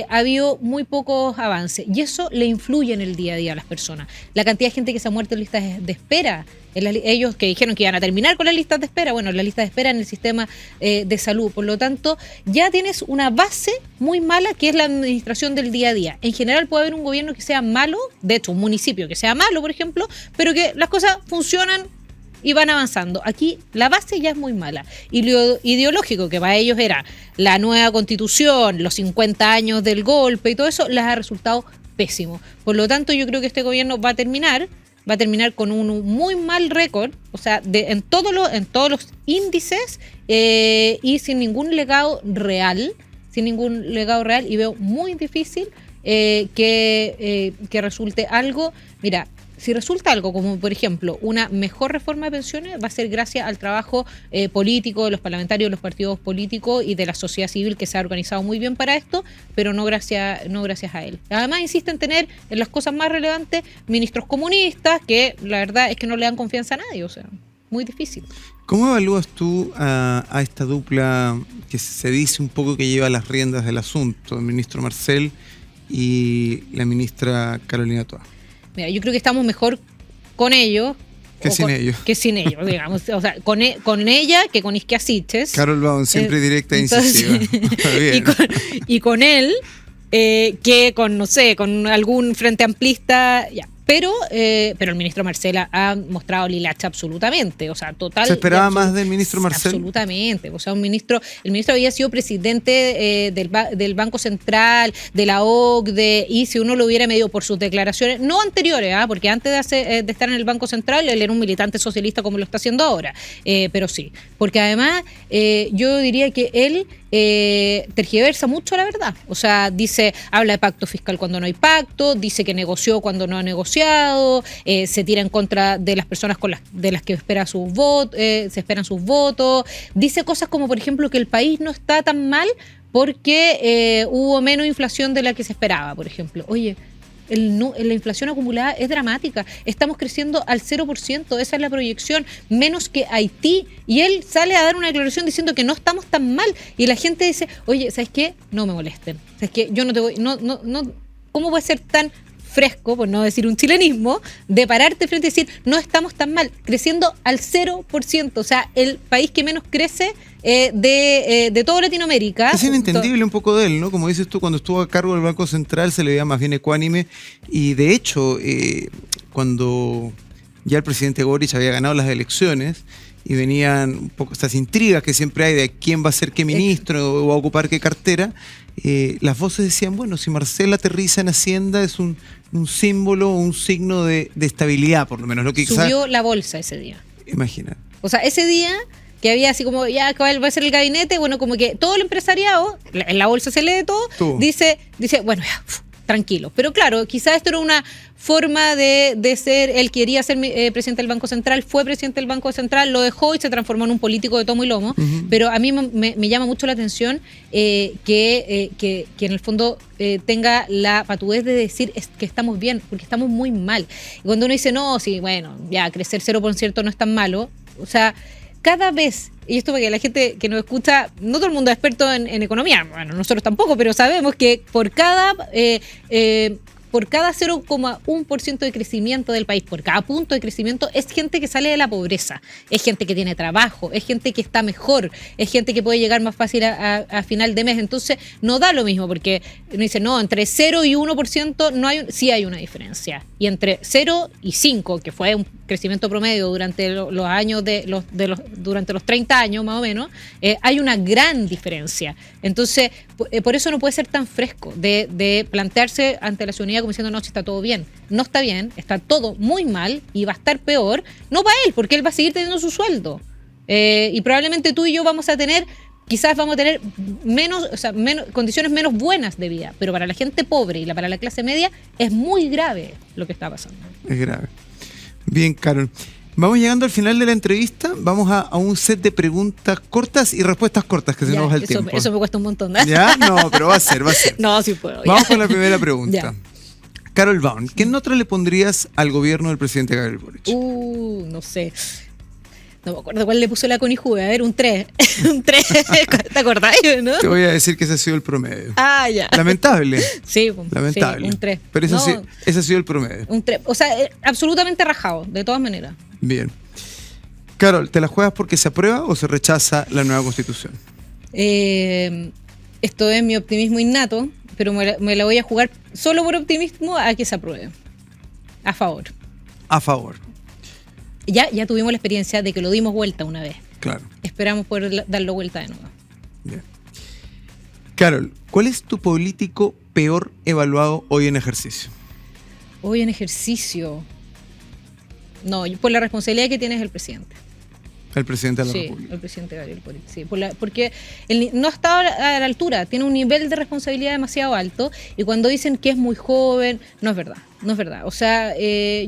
Ha habido muy pocos avances y eso le influye en el día a día a las personas. La cantidad de gente que se ha muerto en listas de espera, ellos que dijeron que iban a terminar con las listas de espera, bueno, las listas de espera en el sistema de salud. Por lo tanto, ya tienes una base muy mala que es la administración del día a día. En general puede haber un gobierno que sea malo, de hecho un municipio que sea malo, por ejemplo, pero que las cosas funcionan y van avanzando. Aquí la base ya es muy mala. Y lo ideológico, que para ellos era la nueva constitución, los 50 años del golpe y todo eso, les ha resultado pésimo. Por lo tanto, yo creo que este gobierno va a terminar con un muy mal récord, o sea, en todos los índices y sin ningún legado real, y veo muy difícil que resulte algo. Mira, si resulta algo como, por ejemplo, una mejor reforma de pensiones, va a ser gracias al trabajo político de los parlamentarios, de los partidos políticos y de la sociedad civil que se ha organizado muy bien para esto, pero no gracias a él. Además, insiste en tener en las cosas más relevantes ministros comunistas, que la verdad es que no le dan confianza a nadie, o sea, muy difícil. ¿Cómo evalúas tú a esta dupla que se dice un poco que lleva las riendas del asunto, el ministro Marcel y la ministra Carolina Toa? Mira, yo creo que estamos mejor con ellos que sin ellos. Que sin ellos, digamos. O sea, con ella que con Isquia Siches. Carol Baum, siempre directa e incisiva. y con él, que con, no sé, con algún frente amplista, ya. Pero el ministro Marcela ha mostrado lilacha absolutamente, o sea, total. ¿Se esperaba más del ministro Marcel? Absolutamente, o sea, el ministro había sido presidente del Banco Central, de la OCDE, y si uno lo hubiera medido por sus declaraciones, no anteriores, porque antes de estar en el Banco Central, él era un militante socialista como lo está haciendo ahora, pero sí, porque además yo diría que él tergiversa mucho la verdad, o sea, habla de pacto fiscal cuando no hay pacto, dice que negoció cuando no ha negociado, se tira en contra de las personas de las que se esperan sus votos, dice cosas como, por ejemplo, que el país no está tan mal porque hubo menos inflación de la que se esperaba, por ejemplo. Oye, la inflación acumulada es dramática, estamos creciendo al 0%, esa es la proyección, menos que Haití, y él sale a dar una declaración diciendo que no estamos tan mal, y la gente dice, oye, ¿sabes qué? No me molesten, ¿sabes qué? Yo no te voy, no, ¿cómo puede ser tan fresco, por no decir un chilenismo, de pararte frente y decir, no estamos tan mal, creciendo al 0%, o sea, el país que menos crece de toda Latinoamérica. Es inentendible un poco de él, ¿no? Como dices tú, cuando estuvo a cargo del Banco Central se le veía más bien ecuánime, y de hecho, cuando ya el presidente Boric había ganado las elecciones, y venían un poco estas intrigas que siempre hay de quién va a ser qué ministro o va a ocupar qué cartera, las voces decían, bueno, si Marcel aterriza en Hacienda es un símbolo, un signo de estabilidad, por lo menos. Lo que subió la bolsa ese día. Imagina. O sea, ese día que había así como, ya, ¿cuál va a ser el gabinete? Bueno, como que todo el empresariado, en la bolsa se lee todo, dice, bueno, ya, tranquilo. Pero claro, quizás esto era una forma de ser, él quería ser presidente del Banco Central, fue presidente del Banco Central, lo dejó y se transformó en un político de tomo y lomo, pero a mí me llama mucho la atención que en el fondo tenga la patudez de decir que estamos bien, porque estamos muy mal. Y cuando uno dice, no, sí, bueno, ya crecer 0% no es tan malo, o sea, cada vez, y esto porque la gente que nos escucha, no todo el mundo es experto en economía, bueno, nosotros tampoco, pero sabemos que por cada 0,1% de crecimiento del país, por cada punto de crecimiento, es gente que sale de la pobreza, es gente que tiene trabajo, es gente que está mejor, es gente que puede llegar más fácil a final de mes. Entonces no da lo mismo, porque uno dice, no, entre 0 y 1% sí hay una diferencia, y entre 0 y 5, que fue un crecimiento promedio durante los años durante los 30 años más o menos, hay una gran diferencia. Entonces, por eso no puede ser tan fresco de plantearse ante la ciudadanía como diciendo, no, si está todo bien. No está bien, está todo muy mal y va a estar peor, no para él, porque él va a seguir teniendo su sueldo. Y probablemente tú y yo vamos a tener condiciones menos buenas de vida, pero para la gente pobre y para la clase media es muy grave lo que está pasando. Es grave. Bien, Carol. Vamos llegando al final de la entrevista. Vamos a un set de preguntas cortas y respuestas cortas, que se nos va el tiempo. Eso me cuesta un montón, ¿no? ¿Ya? No, pero va a ser. No, sí puedo. Vamos con la primera pregunta. Ya. Carol Baum, ¿qué nota le pondrías al gobierno del presidente Gabriel Boric? No sé. No me acuerdo cuál le puso la Conijuve. A ver, un 3. Un 3. ¿Te acordás, no? Te voy a decir que ese ha sido el promedio. Ah, ya. Lamentable. Sí, lamentable. Sí, un 3. Pero ese ha sido el promedio. Un 3. O sea, absolutamente rajado, de todas maneras. Bien. Carol, ¿te la juegas porque se aprueba o se rechaza la nueva Constitución? Esto es mi optimismo innato, pero me la voy a jugar solo por optimismo a que se apruebe. A favor. A favor. Ya tuvimos la experiencia de que lo dimos vuelta una vez. Claro. Esperamos poder darlo vuelta de nuevo. Bien. Carol, ¿cuál es tu político peor evaluado hoy en ejercicio? Hoy en ejercicio. No, por la responsabilidad que tienes el presidente. El presidente de la Sí, República. el presidente Gabriel Boric, sí. Porque no ha estado a la altura, tiene un nivel de responsabilidad demasiado alto, y cuando dicen que es muy joven, no es verdad. No es verdad. O sea,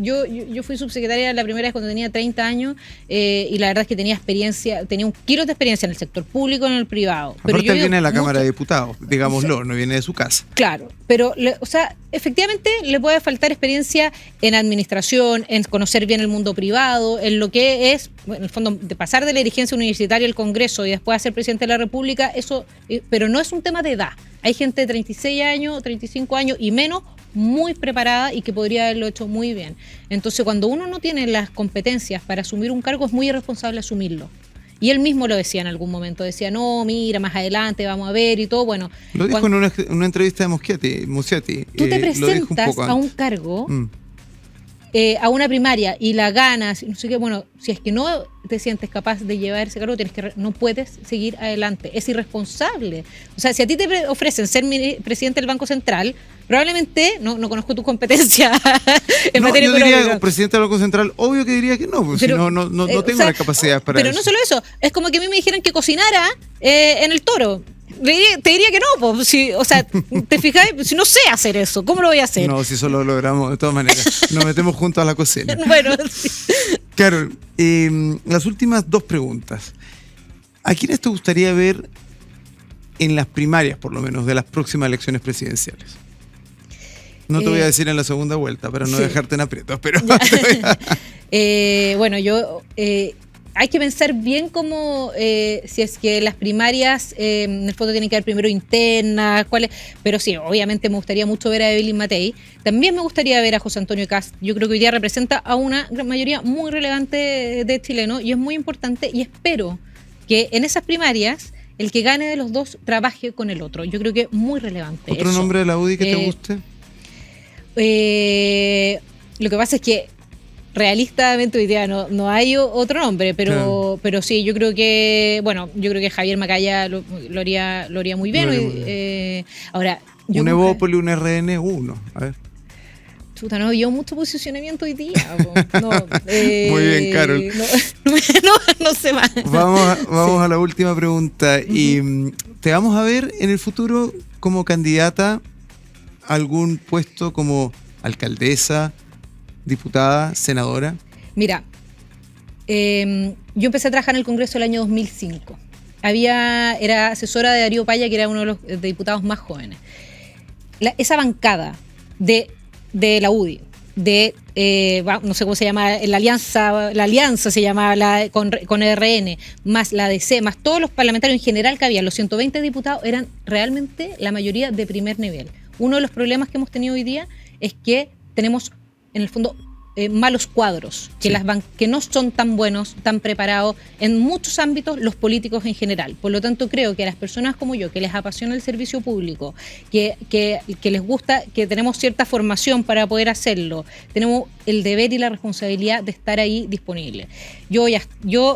yo fui subsecretaria la primera vez cuando tenía 30 años, y la verdad es que tenía un kilo de experiencia en el sector público y en el privado. Pero Aparte, él viene de la Cámara de Diputados, digámoslo, no viene de su casa. Claro, pero, o sea, efectivamente le puede faltar experiencia en administración, en conocer bien el mundo privado, en lo que es, bueno, en el fondo, de pasar de la dirigencia universitaria al Congreso y después a ser presidente de la República, eso, pero no es un tema de edad. Hay gente de 36 años, 35 años y menos, muy preparada y que podría haberlo hecho muy bien. Entonces, cuando uno no tiene las competencias para asumir un cargo, es muy irresponsable asumirlo. Y él mismo lo decía en algún momento, decía, no, mira, más adelante vamos a ver y todo. Bueno, lo dijo en una entrevista de Muschietti. Tú te presentas a un cargo, a una primaria, y la ganas, no sé qué, bueno, si es que no te sientes capaz de llevar ese cargo, no puedes seguir adelante. Es irresponsable. O sea, si a ti te ofrecen ser presidente del Banco Central, probablemente, no conozco tu competencia en materia económica. Yo diría, presidente del Banco Central, obvio que diría que no, porque si no tengo las capacidades para eso. Pero no solo eso, es como que a mí me dijeran que cocinara en el Toro. Te diría que no, pues, o sea, te fijas, si no sé hacer eso, ¿cómo lo voy a hacer? No, si eso lo logramos de todas maneras. Nos metemos juntos a la cocina. Bueno, sí. Carol, las últimas dos preguntas. ¿A quiénes te gustaría ver en las primarias, por lo menos, de las próximas elecciones presidenciales? No te voy a decir en la segunda vuelta para no dejarte en aprietos, pero... Bueno, yo... hay que pensar bien cómo, si es que las primarias, en el fondo tienen que haber primero internas, cuáles, pero sí, obviamente me gustaría mucho ver a Evelyn Matei. También me gustaría ver a José Antonio Kast. Yo creo que hoy día representa a una gran mayoría muy relevante de chilenos, y es muy importante, y espero que en esas primarias el que gane de los dos trabaje con el otro. Yo creo que es muy relevante. ¿Otro nombre de la UDI que te guste? Lo que pasa es que realistamente hoy día no hay otro nombre, pero sí, yo creo que Javier Macaya lo haría muy bien. Ahora, un Evópolis, un RN1, a ver. Chuta, no vio mucho posicionamiento hoy día. Muy bien, Carol. No sé más. Vamos a la última pregunta. ¿Y te vamos a ver en el futuro como candidata a algún puesto como alcaldesa, diputada, senadora? Mira, yo empecé a trabajar en el Congreso el año 2005. Era asesora de Darío Paya, que era uno de los diputados más jóvenes. Esa bancada de la UDI, no sé cómo se llama, la alianza se llamaba con RN, más la DC, más todos los parlamentarios en general que había, los 120 diputados, eran realmente la mayoría de primer nivel. Uno de los problemas que hemos tenido hoy día es que tenemos, en el fondo, malos cuadros, que no son tan buenos, tan preparados en muchos ámbitos, los políticos en general. Por lo tanto, creo que a las personas como yo, que les apasiona el servicio público, que les gusta, que tenemos cierta formación para poder hacerlo, tenemos el deber y la responsabilidad de estar ahí disponible. Yo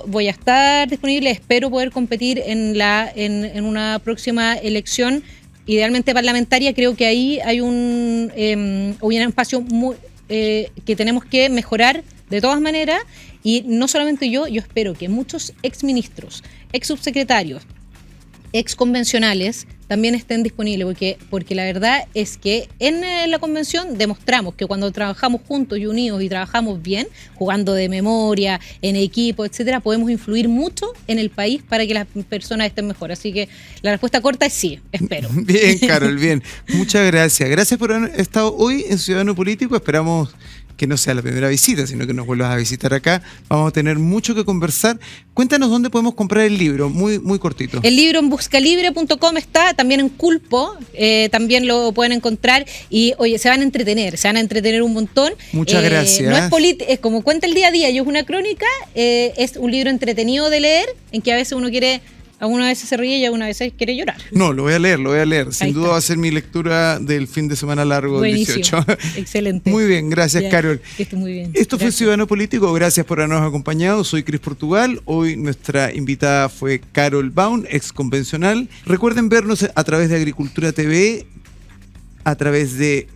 voy a estar disponible, espero poder competir en una próxima elección, idealmente parlamentaria. Creo que ahí hay un espacio muy... que tenemos que mejorar de todas maneras, y no solamente yo espero que muchos exministros, exsubsecretarios, exconvencionales también estén disponibles, porque la verdad es que en la convención demostramos que cuando trabajamos juntos y unidos y trabajamos bien, jugando de memoria, en equipo, etcétera, podemos influir mucho en el país para que las personas estén mejor. Así que la respuesta corta es sí, espero. Bien, Carol, bien. Muchas gracias. Gracias por haber estado hoy en Ciudadano Político. Esperamos que no sea la primera visita, sino que nos vuelvas a visitar acá. Vamos a tener mucho que conversar. Cuéntanos dónde podemos comprar el libro, muy, muy cortito. El libro en buscalibre.com está, también en Culpo, también lo pueden encontrar, y oye, se van a entretener un montón. Muchas gracias. No es como cuenta el día a día, y es una crónica, es un libro entretenido de leer, en que a veces uno quiere... Algunas veces se ríe y algunas veces quiere llorar. No, lo voy a leer. Sin duda va a ser mi lectura del fin de semana largo del 18. Excelente. Muy bien, gracias, Carol. Que esté muy bien. Esto fue Ciudadano Político, gracias por habernos acompañado. Soy Cris Portugal. Hoy nuestra invitada fue Carol Baum, ex convencional. Recuerden vernos a través de Agricultura TV, a través de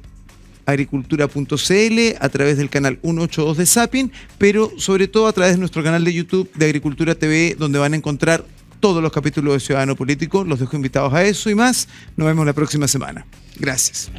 agricultura.cl, a través del canal 182 de Sapin, pero sobre todo a través de nuestro canal de YouTube de Agricultura TV, donde van a encontrar todos los capítulos de Ciudadano Político. Los dejo invitados a eso y más. Nos vemos la próxima semana. Gracias.